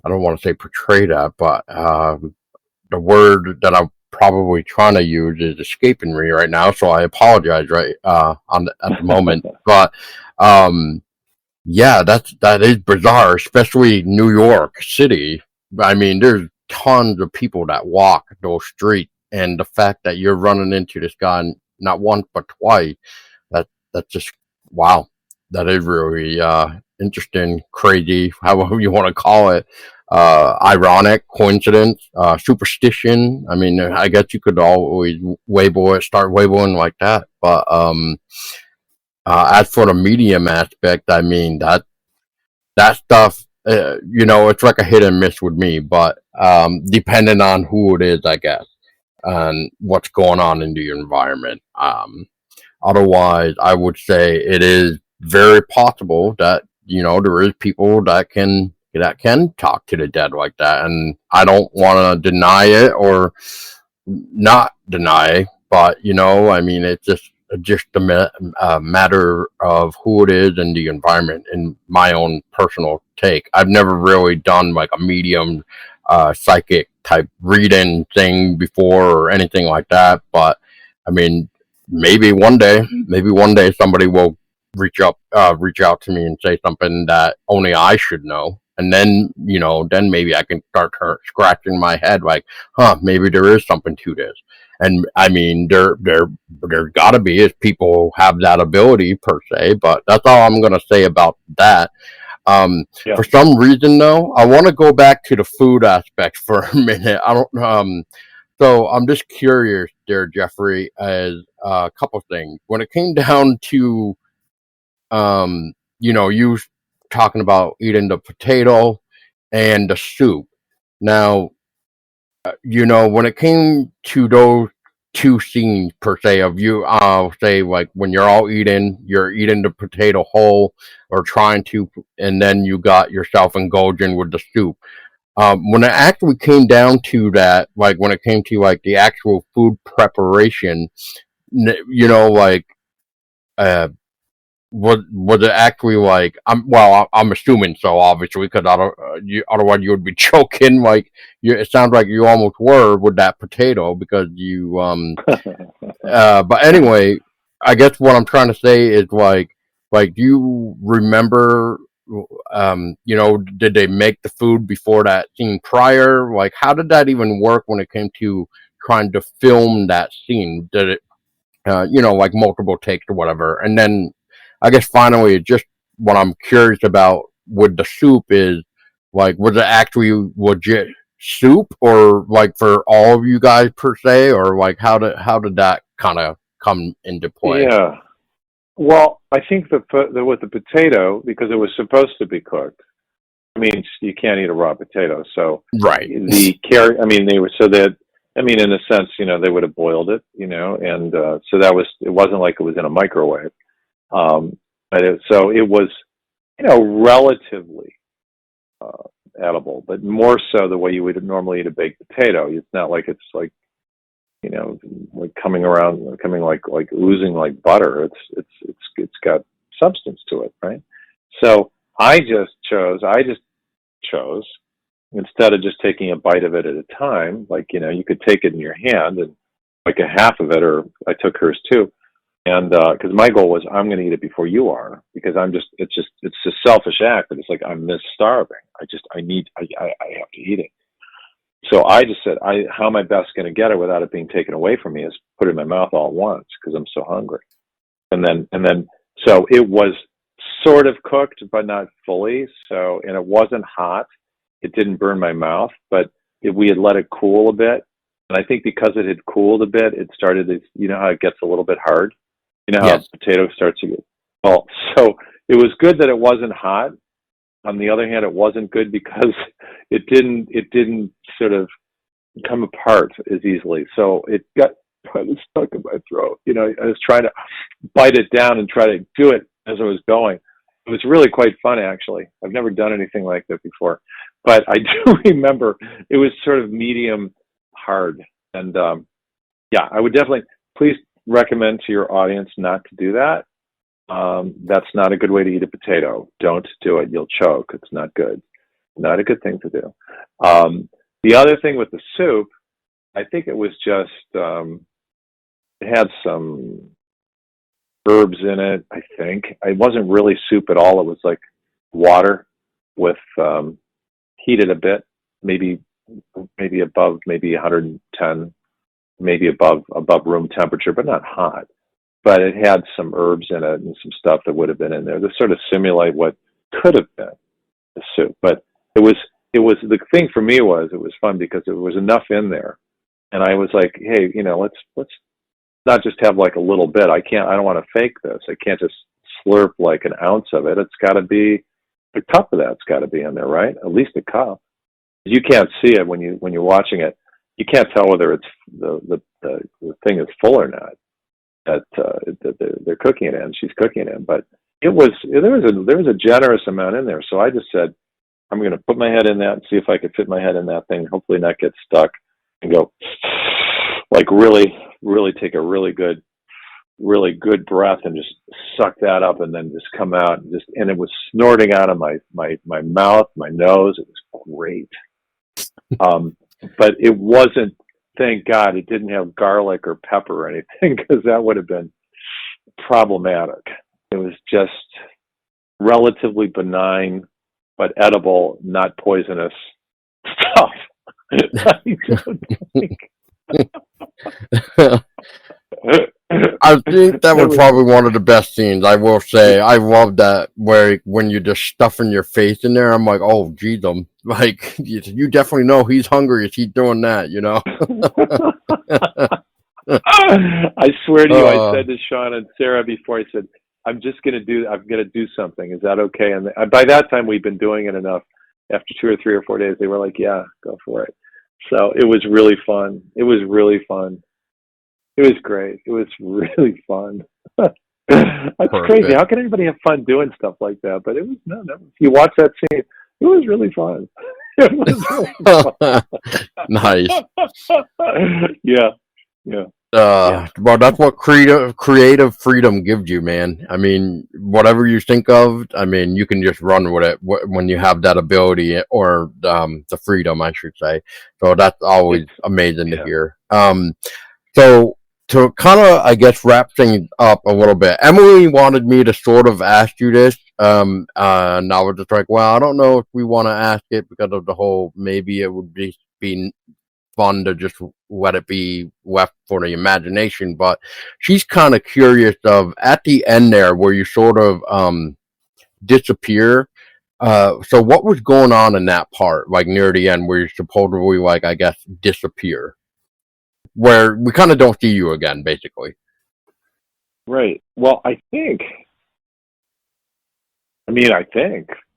I don't want to say portray that, but the word that I'm probably trying to use is escaping me right now. So I apologize, right, at the moment. But yeah, that is bizarre, especially New York City. I mean, there's tons of people that walk those streets, and the fact that you're running into this guy not once but twice, that's just wow. That is really interesting, crazy, however you want to call it. Ironic, coincidence, superstition. I mean, I guess you could always start labeling like that. But as for the medium aspect, I mean that stuff, it's like a hit and miss with me. But depending on who it is, I guess, and what's going on in the environment. Otherwise, I would say it is very possible that there is people that can talk to the dead like that, and I don't want to deny it or not deny, but I mean, it's just a matter of who it is and the environment. In my own personal take, I've never really done like a medium, psychic type reading thing before or anything like that, but I mean, maybe one day somebody will reach out to me and say something that only I should know. And then, then maybe I can start scratching my head like, maybe there is something to this. And I mean, there's gotta be, if people have that ability per se, but that's all I'm going to say about that. Yeah. For some reason though, I want to go back to the food aspect for a minute. I don't, so I'm just curious there, Jeffrey, as a couple things. When it came down to, you talking about eating the potato and the soup. Now, when it came to those two scenes per se of you, say like when you're all eating, you're eating the potato whole or trying to, and then you got yourself indulging with the soup. When it actually came down to that, like when it came to like the actual food preparation, like uh, was it actually like I'm assuming so, obviously, because otherwise you would be choking. Like it sounds like you almost were with that potato because you but anyway, I guess what I'm trying to say is like do you remember did they make the food before that scene prior? Like how did that even work when it came to trying to film that scene? Did it like multiple takes or whatever? And then I guess finally, just what I'm curious about with the soup is like, was it actually legit soup, or like for all of you guys per se, or like how did that kind of come into play? Yeah. Well, I think with the potato, because it was supposed to be cooked. I mean, you can't eat a raw potato, so Right. I mean, they were so that. I mean, in a sense, they would have boiled it, and so it wasn't like it was in a microwave. So it was, relatively uh, edible, but more so the way you would normally eat a baked potato. It's not like it's like like coming like oozing like butter. It's got substance to it, right? So I just chose instead of just taking a bite of it at a time. Like you could take it in your hand and like a half of it, or I took hers too. And because my goal was I'm going to eat it before you are, because it's a selfish act, but it's like I'm this starving. I have to eat it. So I just said, how am I best going to get it without it being taken away from me? Is put it in my mouth all at once because I'm so hungry. So it was sort of cooked, but not fully. So, and it wasn't hot. It didn't burn my mouth, but we had let it cool a bit. And I think because it had cooled a bit, it started to, how it gets a little bit hard. You know how Yes. potato starts to get, well, so it was good that it wasn't hot. On the other hand, it wasn't good because it didn't sort of come apart as easily. So it got kind of stuck in my throat. I was trying to bite it down and try to do it as I was going. It was really quite fun, actually. I've never done anything like that before, but I do remember it was sort of medium hard. And yeah, I would definitely please recommend to your audience not to do that. That's not a good way to eat a potato. Don't do it. You'll choke. It's not good. Not a good thing to do. The other thing with the soup, I think it was just, it had some herbs in it, I think. It wasn't really soup at all. It was like water with, heated a bit, maybe above, maybe 110, maybe above room temperature, but not hot. But it had some herbs in it and some stuff that would have been in there to sort of simulate what could have been the soup. But it was the thing for me was it was fun because there was enough in there, and I was like, hey, let's not just have like a little bit. I don't want to fake this. I can't just slurp like an ounce of it. It's got to be a cup of that's got to be in there, right? At least a cup. You can't see it when you're watching it. You can't tell whether it's the thing is full or not. That they're cooking it in. She's cooking it in, but there was a generous amount in there. So I just said, I'm going to put my head in that and see if I could fit my head in that thing. Hopefully not get stuck, and go like really, really take a really good breath and just suck that up, and then just come out and it was snorting out of my mouth, my nose. It was great. But it wasn't. Thank God it didn't have garlic or pepper or anything, because that would have been problematic. It was just relatively benign, but edible, not poisonous stuff. I don't think. I think that was probably one of the best scenes. I will say, I love that where when you're just stuffing your face in there. I'm like, oh, geez, like you definitely know he's hungry if he's doing that, I swear to you, I said to Sean and Sarah before, I said, I'm going to do something. Is that okay? And by that time, we'd been doing it enough. After 2 or 3 or 4 days, they were like, yeah, go for it. So it was really fun. It was really fun. It was great. It was really fun. That's crazy. Perfect. How can anybody have fun doing stuff like that? But it was no. If you watch that scene, it was really fun. It was Nice. really fun. Yeah, yeah, yeah. Well, that's what creative freedom gives you, man. I mean, whatever you think of, I mean, you can just run with it when you have that ability or the freedom, I should say. So that's always It's amazing to yeah. hear. So to kind of, I guess, wrap things up a little bit, Emily wanted me to sort of ask you this. And I was just like, well, I don't know if we want to ask it because of the whole, maybe it would be fun to just let it be left for the imagination. But she's kind of curious of at the end there where you sort of disappear. So what was going on in that part, like near the end, where you supposedly, like, I guess, disappear, where we kind of don't see you again, basically. Right. Well, I think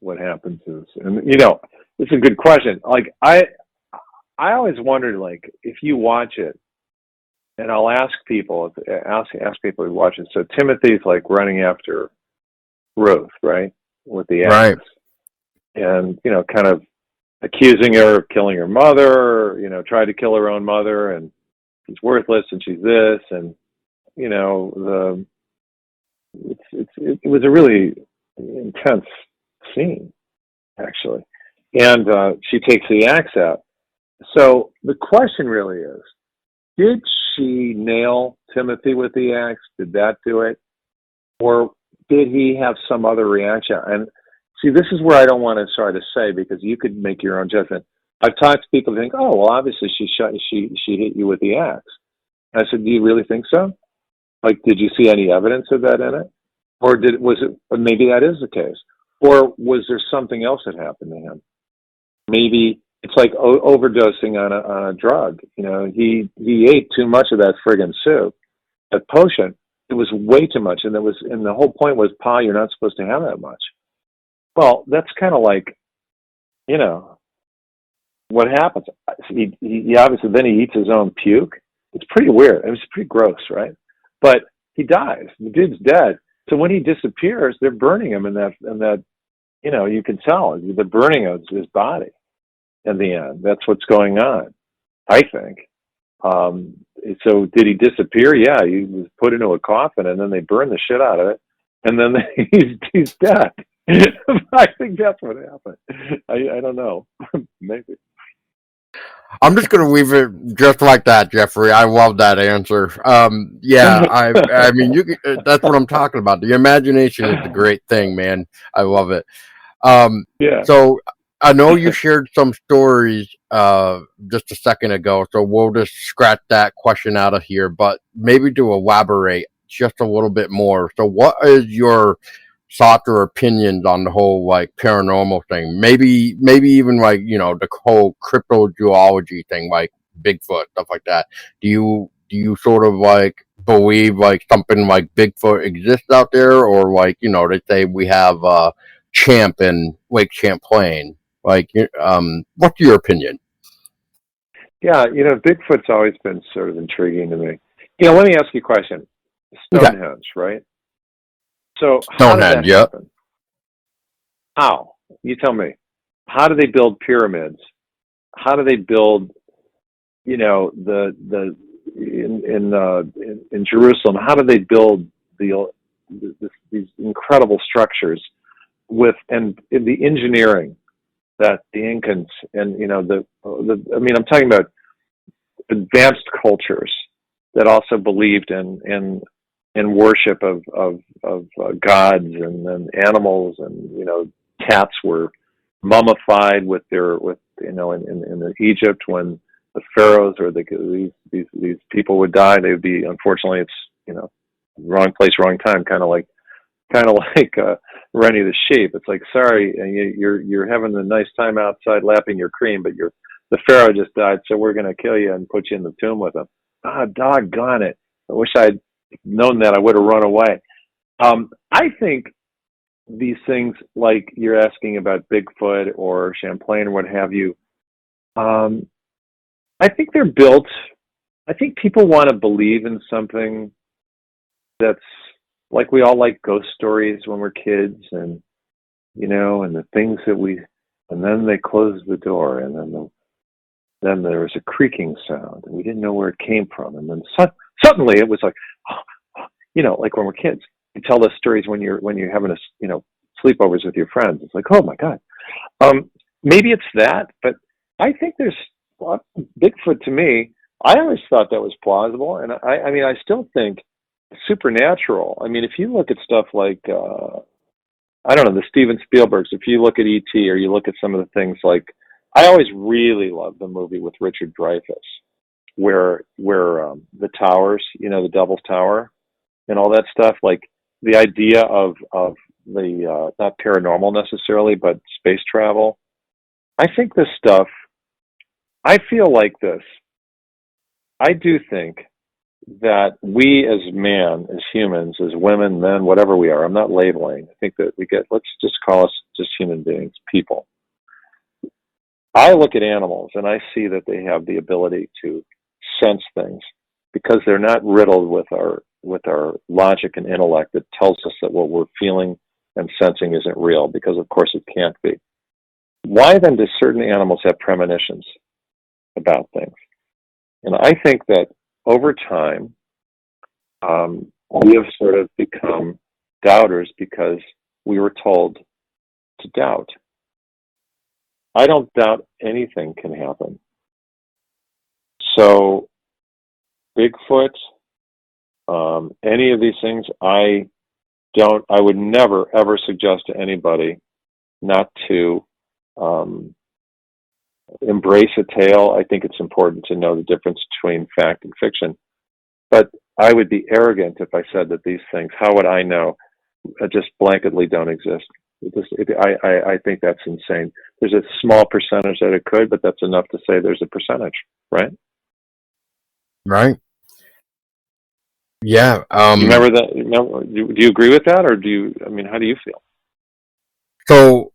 what happens is, and it's a good question. Like I always wondered, like, if you watch it, and I'll ask people, ask people who watch it. So Timothy's like running after Ruth, right, with the Right. axe, and kind of accusing her of killing her mother. Tried to kill her own mother, and she's worthless, and she's this, and the it was a really intense scene, actually, and she takes the axe out. So the question really is, did she nail Timothy with the axe? Did that do it? Or did he have some other reaction? And see, this is where I don't want to start to say, because you could make your own judgment. I've talked to people who think, oh, well, obviously she hit you with the axe. And I said, do you really think so? Like, did you see any evidence of that in it? Or maybe that is the case. Or was there something else that happened to him? Maybe it's like overdosing on a drug. He ate too much of that friggin' soup, that potion. It was way too much, and the whole point was, Pa, you're not supposed to have that much. Well, that's kind of like, what happens. He obviously then he eats his own puke. It's pretty weird. It's pretty gross, right? But he dies. The dude's dead. So when he disappears, they're burning him in that. You can tell the burning of his body. In the end, that's what's going on, I think. So did he disappear? Yeah, he was put into a coffin, and then they burned the shit out of it, and then he's dead. I think that's what happened. I don't know. Maybe. I'm just gonna leave it just like that, Jeffrey. I love that answer. Yeah, I mean, that's what I'm talking about. The imagination is a great thing, man. I love it. Yeah. So I know you shared some stories just a second ago, so we'll just scratch that question out of here. But maybe to elaborate just a little bit more. So, what is your thoughts or opinions on the whole like paranormal thing? Maybe even like the whole cryptozoology thing, like Bigfoot stuff like that. Do you sort of like believe like something like Bigfoot exists out there, or like they say we have Champ in Lake Champlain? Like, what's your opinion? Yeah, Bigfoot's always been sort of intriguing to me. Let me ask you a question. Okay, Stonehenge, right? So how did Stonehenge. that Yep. happen? How? You tell me. How do they build pyramids? How do they build, the in Jerusalem? How do they build these incredible structures and the engineering that the Incans and I mean, I'm talking about advanced cultures that also believed in worship of gods and animals, and cats were mummified in Egypt when the pharaohs or these people would die. They would be, unfortunately, it's wrong place, wrong time, kind of like Rennie the sheep. It's like, sorry, you're having a nice time outside lapping your cream, but the pharaoh just died, so we're going to kill you and put you in the tomb with him. Ah, doggone it! I wish I'd known that. I would have run away. I think these things, like you're asking about Bigfoot or Champlain or what have you, I think they're built I think people want to believe in something that's like we all like ghost stories when we're kids, and and the things that and then they closed the door, and then there was a creaking sound, and we didn't know where it came from, and then suddenly it was like, like when we're kids, you tell those stories when you're having sleepovers with your friends. It's like, oh my god. Maybe it's that, but I think there's Bigfoot to me. I always thought that was plausible, and I mean, I still think supernatural. I mean, if you look at stuff like I don't know, the Steven Spielbergs. If you look at E.T. or you look at some of the things like, I always really loved the movie with Richard Dreyfuss, where the towers, the Devil's Tower, and all that stuff. Like the idea of the not paranormal necessarily, but space travel. I think this stuff. I feel like this. I do think that we as humans, as women, men, whatever we are, I'm not labeling. I think that let's just call us just human beings, people. I look at animals and I see that they have the ability to sense things because they're not riddled with our logic and intellect that tells us that what we're feeling and sensing isn't real, because of course it can't be. Why then do certain animals have premonitions about things? And I think that over time, we have sort of become doubters because we were told to doubt. I don't doubt anything can happen. So, Bigfoot, any of these things, I would never, ever suggest to anybody not to embrace a tale. I think it's important to know the difference between fact and fiction. But I would be arrogant if I said that these things, how would I know, just blanketly don't exist. I think that's insane. There's a small percentage that it could, but that's enough to say there's a percentage, right? Right. Yeah. You remember that? Do you agree with that, or how do you feel? So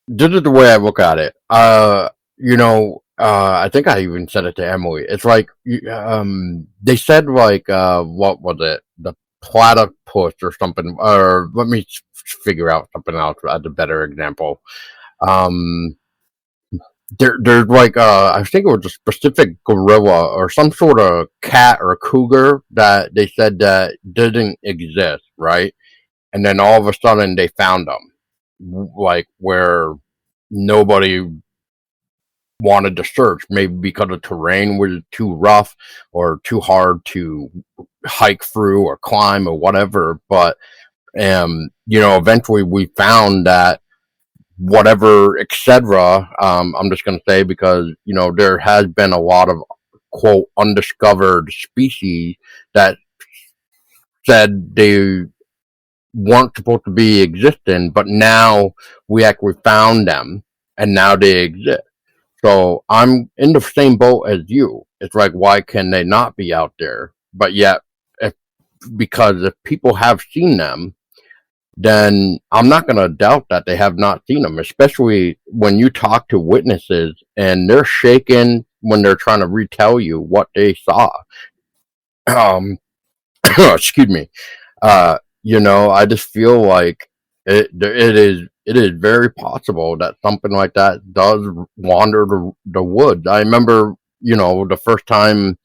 this is the way I look at it. I think I even said it to Emily. It's like, they said like, what was it? The platypus or something, or let me figure out something else as a better example. There's like, I think it was a specific gorilla or some sort of cat or cougar that they said that didn't exist, right? And then all of a sudden they found them, like where nobody wanted to search, maybe because the terrain was too rough or too hard to hike through or climb or whatever. But eventually we found that whatever, etc. I'm just going to say, because there has been a lot of quote undiscovered species that said they weren't supposed to be existing, but now we actually found them and now they exist. So I'm in the same boat as you. It's like, why can they not be out there? But yet, because if people have seen them, then I'm not going to doubt that they have not seen them, especially when you talk to witnesses and they're shaking when they're trying to retell you what they saw. Excuse me. I just feel like it is very possible that something like that does wander the woods. I remember, the first time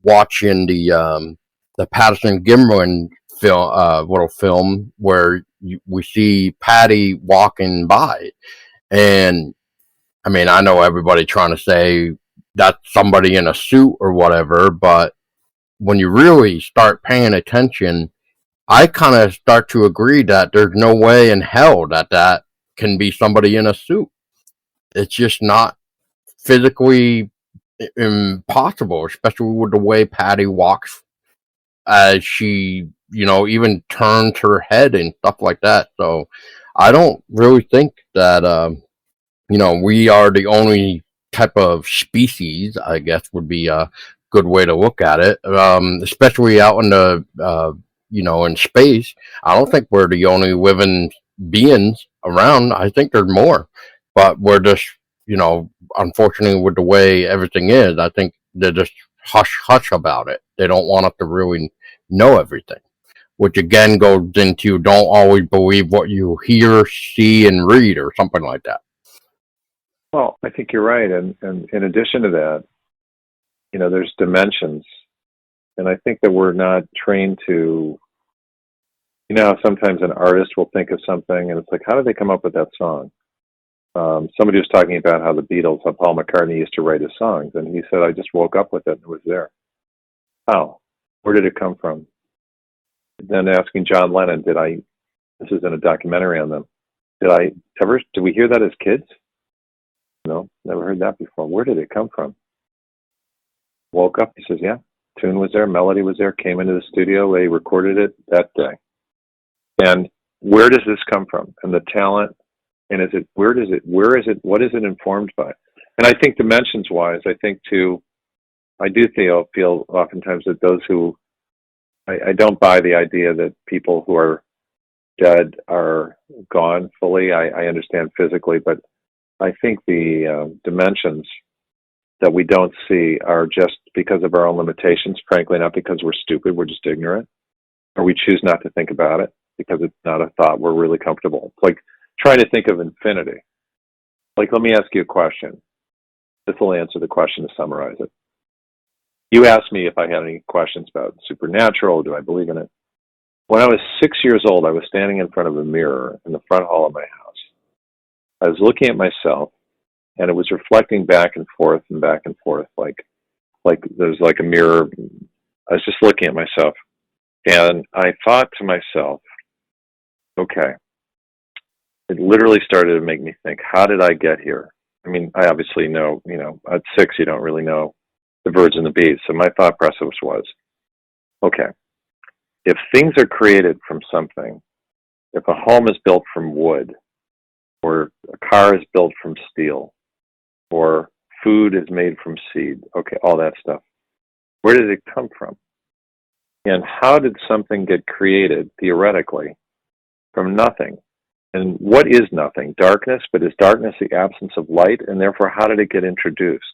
watching the Patterson Gimlin little film where we see Patty walking by, and I mean, I know everybody trying to say that's somebody in a suit or whatever, but when you really start paying attention, I kind of start to agree that there's no way in hell that can be somebody in a suit. It's just not physically impossible, especially with the way Patty walks as she, even turns her head and stuff like that. So I don't really think that, we are the only type of species, I guess would be a good way to look at it, especially out in in space. I don't think we're the only living beings around. I think there's more, but we're just, unfortunately with the way everything is, I think there just hush hush about it. They don't want us to really know everything, which again goes into don't always believe what you hear, see, and read, or something like that. Well, I think you're right. And in addition to that, there's dimensions. And I think that we're not trained to, sometimes an artist will think of something and it's like, how did they come up with that song? Somebody was talking about how the Beatles, how Paul McCartney used to write his songs. And he said, I just woke up with it and it was there. How? Where did it come from? Then asking John Lennon, this is in a documentary on them, did we hear that as kids? No, never heard that before. Where did it come from? Woke up, he says, yeah, tune was there, melody was there, came into the studio, they recorded it that day. And where does this come from? And the talent, and where is it, what is it informed by? And I think dimensions wise, I do feel oftentimes that those who, I don't buy the idea that people who are dead are gone fully. I understand physically, but I think the dimensions that we don't see are just because of our own limitations, frankly, not because we're stupid, we're just ignorant, or we choose not to think about it because it's not a thought we're really comfortable. It's like trying to think of infinity. Like, let me ask you a question. This will answer the question to summarize it. You asked me if I had any questions about supernatural, do I believe in it? When I was 6 years old, I was standing in front of a mirror in the front hall of my house. I was looking at myself, and it was reflecting back and forth, like there's like a mirror. I was just looking at myself, and I thought to myself, okay, it literally started to make me think, how did I get here? I mean, I obviously know, at 6, you don't really know the birds and the bees. So my thought process was, okay, if things are created from something, if a home is built from wood, or a car is built from steel, or food is made from seed, okay, all that stuff, where did it come from? And how did something get created, theoretically, from nothing? And what is nothing? Darkness, but is darkness the absence of light? And therefore, how did it get introduced?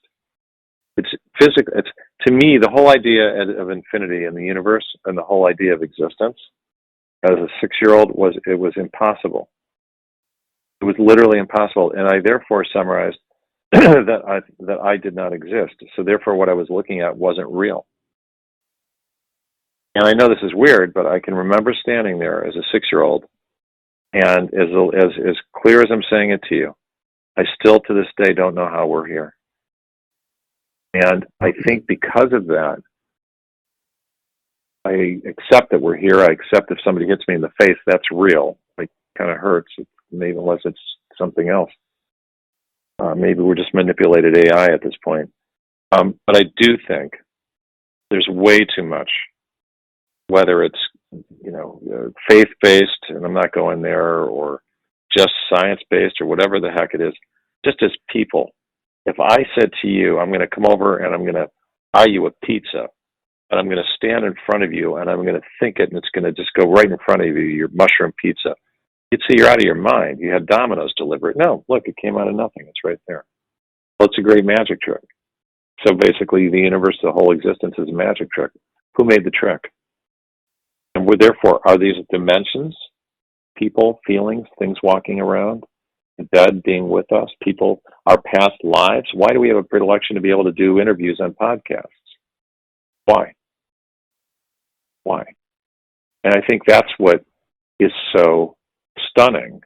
It's physical. It's, to me, the whole idea of infinity in the universe and the whole idea of existence as a 6-year-old was impossible. It was literally impossible. And I therefore summarized that I did not exist. So therefore, what I was looking at wasn't real. And I know this is weird, but I can remember standing there as a 6-year-old, and as clear as I'm saying it to you, I still to this day don't know how we're here. And I think because of that, I accept that we're here. I accept if somebody hits me in the face, that's real. It kind of hurts, maybe unless it's something else. Maybe we're just manipulated AI at this point. But I do think there's way too much, whether it's faith-based, and I'm not going there, or just science-based, or whatever the heck it is, just as people. If I said to you, I'm going to come over and I'm going to buy you a pizza, and I'm going to stand in front of you and I'm going to think it, and it's going to just go right in front of you, your mushroom pizza, you'd say you're out of your mind. You had Domino's deliver it. No, look, it came out of nothing. It's right there. Well, it's a great magic trick. So basically, the universe, the whole existence is a magic trick. Who made the trick? And therefore, are these dimensions, people, feelings, things walking around, the dead being with us, people, our past lives? Why do we have a predilection to be able to do interviews on podcasts? Why? And I think that's what is so stunning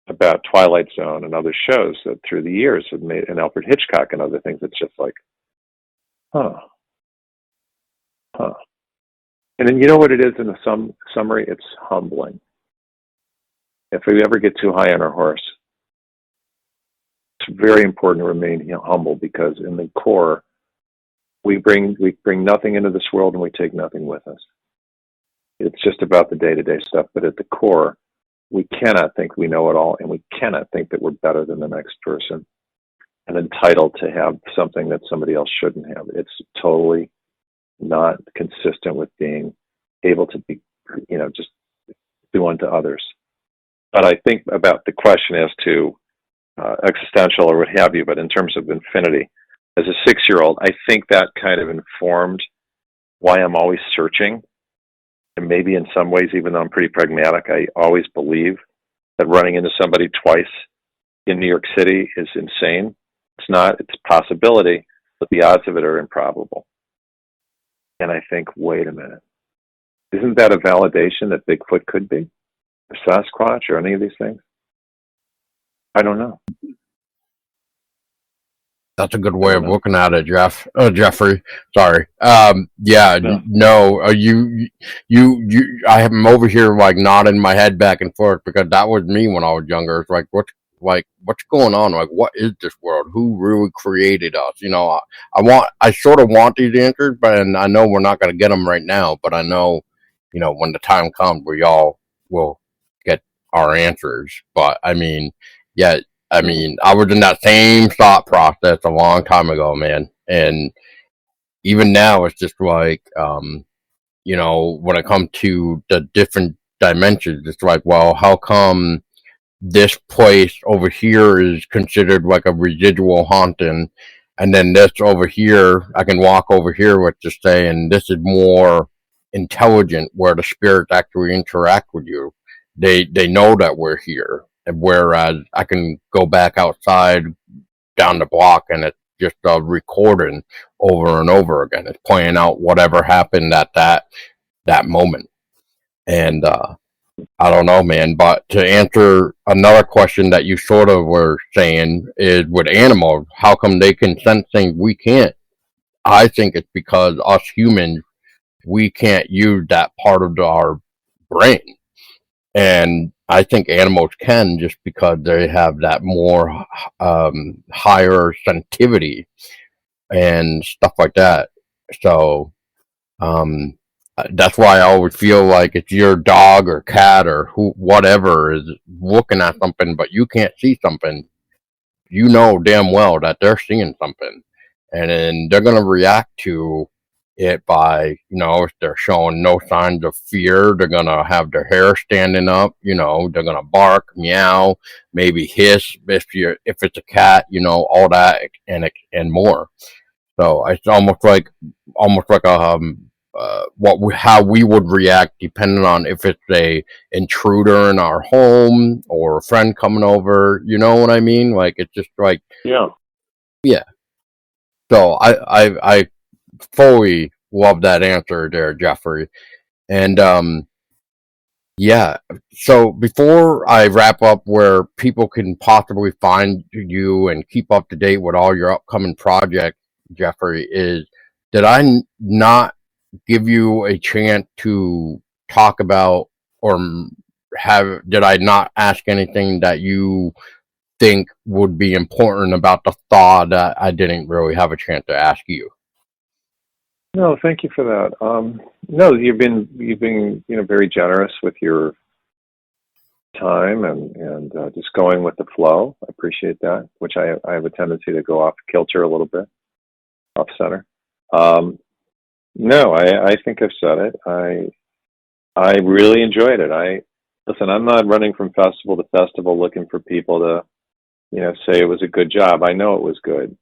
about Twilight Zone and other shows that through the years have made, and Alfred Hitchcock and other things. It's just like, huh. And then you know what it is in the summary? It's humbling. If we ever get too high on our horse, it's very important to remain humble, because in the core, we bring nothing into this world and we take nothing with us. It's just about the day-to-day stuff, but at the core, we cannot think we know it all, and we cannot think that we're better than the next person and entitled to have something that somebody else shouldn't have. It's totally not consistent with being able to be, just do unto others. But I think about the question as to existential or what have you, but in terms of infinity, as a 6-year-old, I think that kind of informed why I'm always searching. And maybe in some ways, even though I'm pretty pragmatic, I always believe that running into somebody twice in New York City is insane. It's not, it's a possibility, but the odds of it are improbable. And I think, wait a minute, isn't that a validation that Bigfoot could be? Or Sasquatch or any of these things? I don't know. That's a good way of looking at it, Jeffrey. Sorry. Yeah, no. I am over here like nodding my head back and forth because that was me when I was younger. It's like, what's going on? Like, what is this world? Who really created us? You know, I sort of want these answers, but and I know we're not going to get them right now. But I know, you know, when the time comes, we all will get our answers. But I mean, yeah. I mean, I was in that same thought process a long time ago, man. And even now, it's just like, you know, when it comes to the different dimensions, it's like, well, how come this place over here is considered like a residual haunting? And then this over here, I can walk over here with just saying this is more intelligent where the spirits actually interact with you. They know that we're here. Whereas I can go back outside down the block and it's just a recording over and over again. It's playing out whatever happened at that moment. And I don't know, man. But to answer another question that you sort of were saying is with animals, how come they can sense things we can't? I think it's because us humans, we can't use that part of our brain. And I think animals can just because they have that more higher sensitivity and stuff like that. So that's why I always feel like it's your dog or cat or whatever is looking at something, but you can't see something. You know damn well that they're seeing something, and then they're gonna react to it by, you know, if they're showing no signs of fear, they're gonna have their hair standing up, you know, they're gonna bark, meow, maybe hiss if it's a cat, you know, all that and more. So it's almost like how we would react depending on if it's a intruder in our home or a friend coming over. You know what I mean? Like it's just like Yeah. yeah. So I fully love that answer there, Jeffrey. And yeah. So before I wrap up, where people can possibly find you and keep up to date with all your upcoming projects, Jeffrey, is did I not give you a chance to talk about or did I not ask anything that you think would be important about the thaw that I didn't really have a chance to ask you? No, thank you for that. No, you've been very generous with your time and just going with the flow. I appreciate that, which I have a tendency to go off kilter a little bit, off center. Um, no, I think I've said it. I really enjoyed it. Listen. I'm not running from festival to festival looking for people to say it was a good job. I know it was good.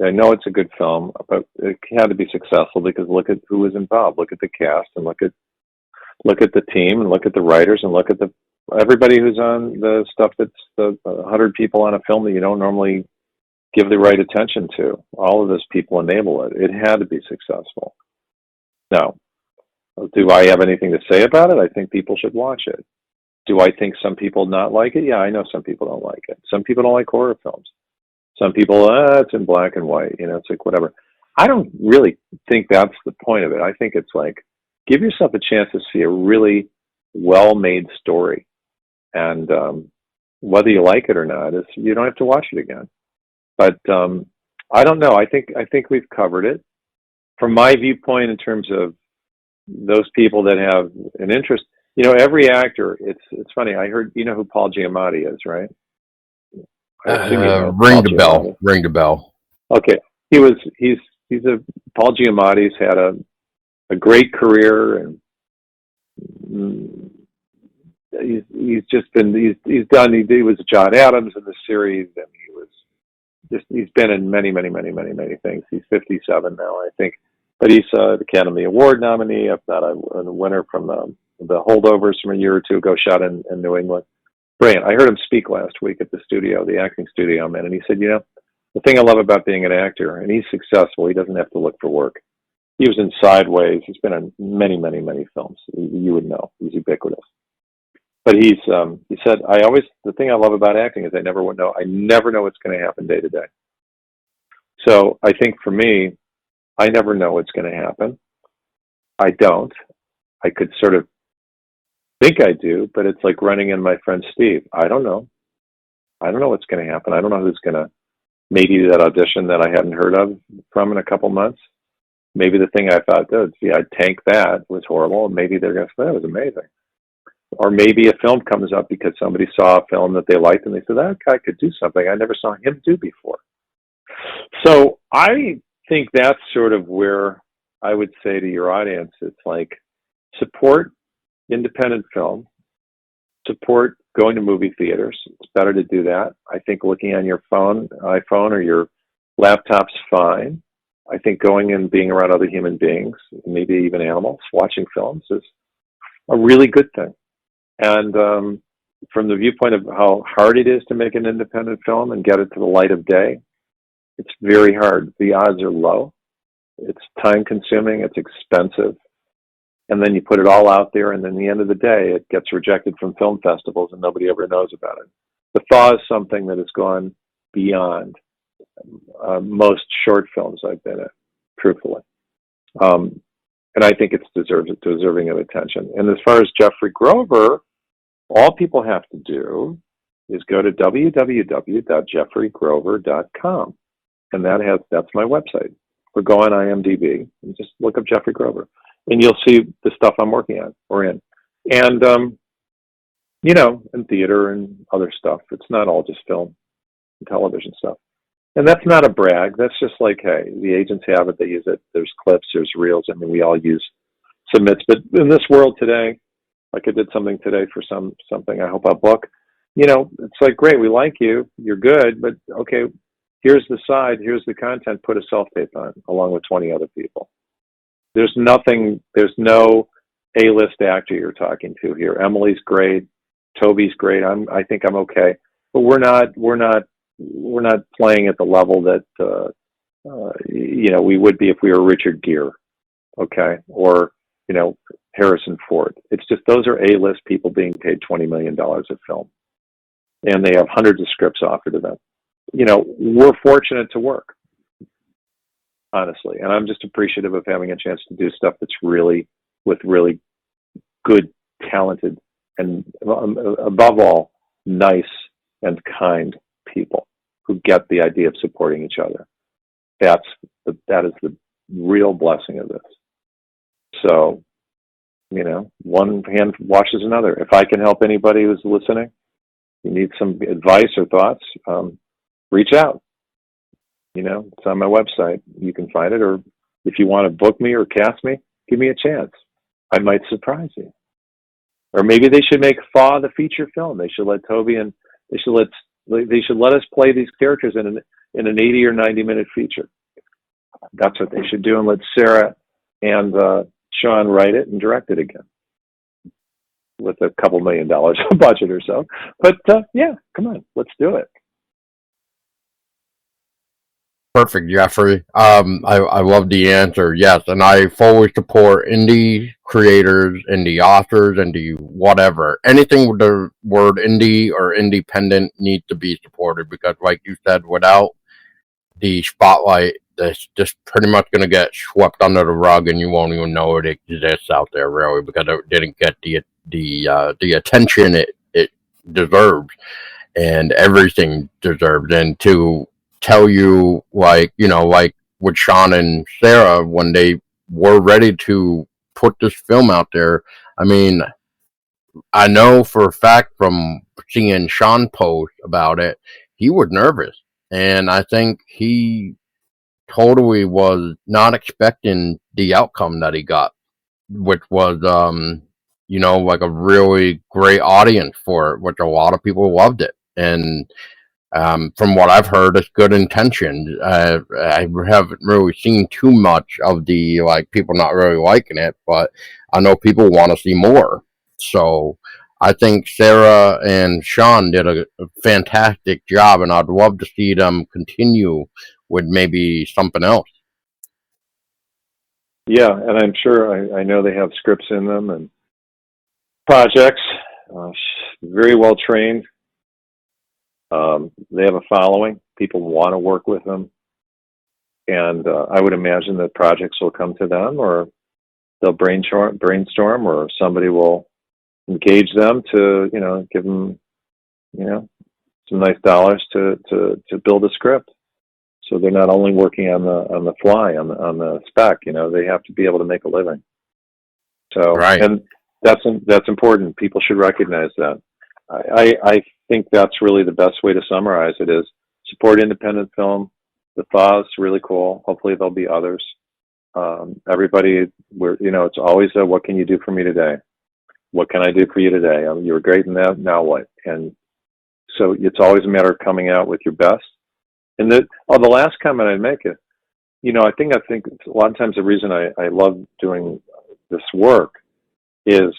I know it's a good film, but it had to be successful because look at who was involved. Look at the cast and look at the team and look at the writers and look at everybody who's on the stuff that's the 100 people on a film that you don't normally give the right attention to. All of those people enable it. It had to be successful. Now, do I have anything to say about it? I think people should watch it. Do I think some people not like it? Yeah, I know some people don't like it. Some people don't like horror films. Some people, it's in black and white. It's like whatever. I don't really think that's the point of it. I think it's like, give yourself a chance to see a really well-made story. And whether you like it or not, you don't have to watch it again. But I don't know. I think we've covered it. From my viewpoint, in terms of those people that have an interest, every actor. It's funny. I heard who Paul Giamatti is, right? Ring the bell. Giamatti. Ring the bell. Okay, Paul Giamatti's had a great career, and he was John Adams in the series, and he was he's been in many things. He's 57 now, I think, but he's the Academy Award nominee. If not a winner from the Holdovers from a year or two ago, shot in New England. Brilliant. I heard him speak last week at the studio, the acting studio I'm in, and he said, the thing I love about being an actor, and he's successful, he doesn't have to look for work. He was in Sideways. He's been in many films. You would know. He's ubiquitous. But he said, the thing I love about acting is I never know what's going to happen day to day. So I think for me, I never know what's going to happen. I don't. I could sort of think I do, but it's like running in my friend Steve. I don't know. I don't know what's going to happen. I don't know who's going to, maybe that audition that I hadn't heard of from in a couple months. Maybe the thing I thought, I'd tank that was horrible. And maybe they're going to say, that was amazing. Or maybe a film comes up because somebody saw a film that they liked and they said, that guy could do something I never saw him do before. So I think that's sort of where I would say to your audience, it's like support independent film, support going to movie theaters. It's better to do that. I think looking on your iPhone or your laptop's fine. I think going and being around other human beings, maybe even animals, watching films is a really good thing. And from the viewpoint of how hard it is to make an independent film and get it to the light of day, it's very hard. The odds are low. It's time consuming. It's expensive. And then you put it all out there, and then at the end of the day, it gets rejected from film festivals and nobody ever knows about it. The THAW is something that has gone beyond most short films I've been in, truthfully. And I think it's deserving of attention. And as far as Jeffrey Grover, all people have to do is go to www.jeffreygrover.com. And that's my website. Or go on IMDb and just look up Jeffrey Grover. And you'll see the stuff I'm working on or in. And, in theater and other stuff. It's not all just film and television stuff. And that's not a brag. That's just like, hey, the agents have it. They use it. There's clips. There's reels. I mean, we all use submits. But in this world today, like I did something today for something I hope I'll book, it's like, great, we like you. You're good. But, okay, here's the side. Here's the content. Put a self-tape on along with 20 other people. There's no A-list actor you're talking to here. Emily's great. Toby's great. I think I'm okay. But we're not playing at the level that we would be if we were Richard Gere, okay, or Harrison Ford. It's just those are A-list people being paid $20 million a film, and they have hundreds of scripts offered to them. We're fortunate to work, honestly, and I'm just appreciative of having a chance to do stuff that's really with really good, talented, and above all, nice and kind people who get the idea of supporting each other. That is the real blessing of this. So, one hand washes another. If I can help anybody who's listening, you need some advice or thoughts, reach out. It's on my website. You can find it. Or if you want to book me or cast me, give me a chance. I might surprise you. Or maybe they should make THAW the feature film. They should let Toby and they should let us play these characters in an 80 or 90 minute feature. That's what they should do, and let Sarah and Sean write it and direct it again with a couple $1 million of budget or so. But yeah, come on, let's do it. Perfect, Jeffrey. I love the answer. Yes, and I fully support indie creators, indie authors, indie whatever. Anything with the word indie or independent needs to be supported because, like you said, without the spotlight, that's just pretty much going to get swept under the rug, and you won't even know it exists out there, really, because it didn't get the attention it deserves, and everything deserves. And to tell you, like with Sean and Sarah, when they were ready to put this film out there, I mean, I know for a fact from seeing Sean post about it, he was nervous. And I think he totally was not expecting the outcome that he got, which was, like a really great audience for it, which a lot of people loved it. And From what I've heard, it's good intentions. I haven't really seen too much of the like people not really liking it, but I know people want to see more. So I think Sarah and Sean did a fantastic job, and I'd love to see them continue with maybe something else. Yeah, and I'm sure I know they have scripts in them and projects. Uh, Very well trained. They have a following. People want to work with them, and I would imagine that projects will come to them, or they'll brainstorm, or somebody will engage them to, give them, some nice dollars to build a script. So they're not only working on the fly on the spec. They have to be able to make a living. So, Right. and that's important. People should recognize that. I think that's really the best way to summarize it is support independent film. The THAW is really cool. Hopefully there'll be others. Everybody, it's always what can you do for me today? What can I do for you today? You were great in that. Now what? And so it's always a matter of coming out with your best. And the last comment I'd make is, I think a lot of times the reason I love doing this work is,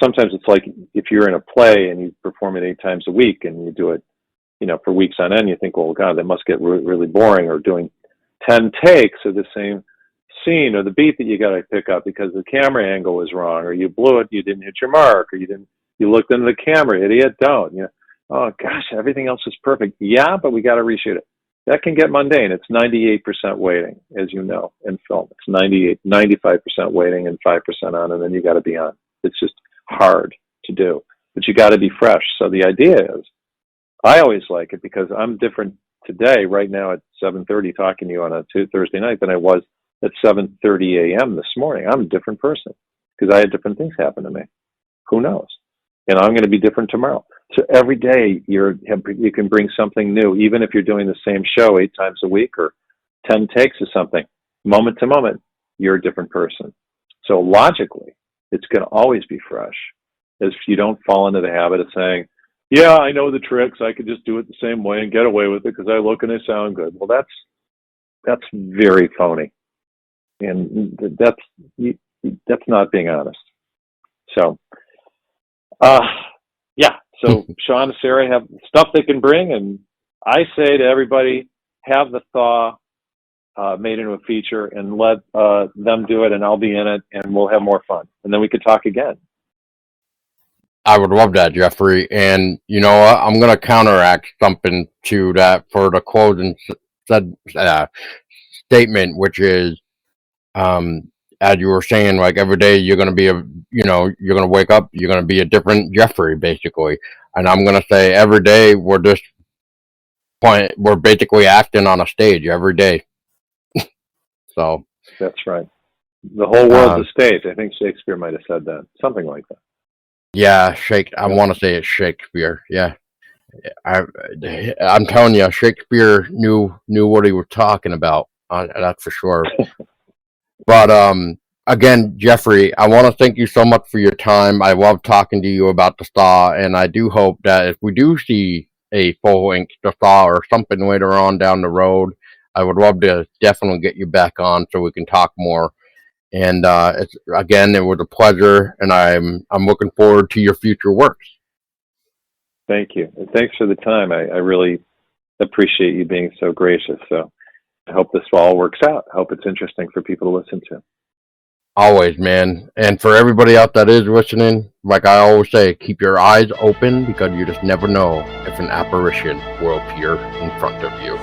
sometimes it's like if you're in a play and you perform it 8 times a week and you do it, for weeks on end, you think, well, God, that must get really boring, or doing 10 takes of the same scene or the beat that you got to pick up because the camera angle was wrong, or you blew it, you didn't hit your mark, or you looked into the camera, idiot, don't. Oh gosh, everything else is perfect. Yeah, but we got to reshoot it. That can get mundane. It's 98% weighting, as you know, in film. It's 95% weighting and 5% on, and then you got to be on. It's just hard to do, but you got to be fresh. So the idea is, I always like it because I'm different today, right now at 7:30, talking to you on a Thursday night than I was at 7:30 a.m. this morning. I'm a different person because I had different things happen to me. Who knows? And I'm going to be different tomorrow. So every day you can bring something new, even if you're doing the same show 8 times a week or 10 takes of something. Moment to moment, you're a different person. So logically, it's going to always be fresh, if you don't fall into the habit of saying, yeah, I know the tricks, I could just do it the same way and get away with it because I look and I sound good. Well, that's very phony, and that's not being honest. So, yeah. So Sean and Sarah have stuff they can bring, and I say to everybody, have the THAW made into a feature and let them do it, and I'll be in it, and we'll have more fun, and then we could talk again. I would love that, Jeffrey. And you know what? I'm going to counteract something to that for the closing said, statement, which is, as you were saying, like every day you're going to be you're going to wake up, you're going to be a different Jeffrey, basically. And I'm going to say every day we're basically acting on a stage every day. So that's right. The whole world's a stage. I think Shakespeare might have said that, something like that. Yeah, I want to say it's Shakespeare. Yeah, I'm telling you, Shakespeare knew what he was talking about. That's for sure. But again, Jeffrey, I want to thank you so much for your time. I love talking to you about the THAW, and I do hope that if we do see a full length the THAW or something later on down the road, I would love to definitely get you back on so we can talk more. And it was a pleasure, and I'm looking forward to your future works. Thank you. And thanks for the time. I really appreciate you being so gracious. So I hope this all works out. I hope it's interesting for people to listen to. Always, man. And for everybody out that is listening, like I always say, keep your eyes open because you just never know if an apparition will appear in front of you.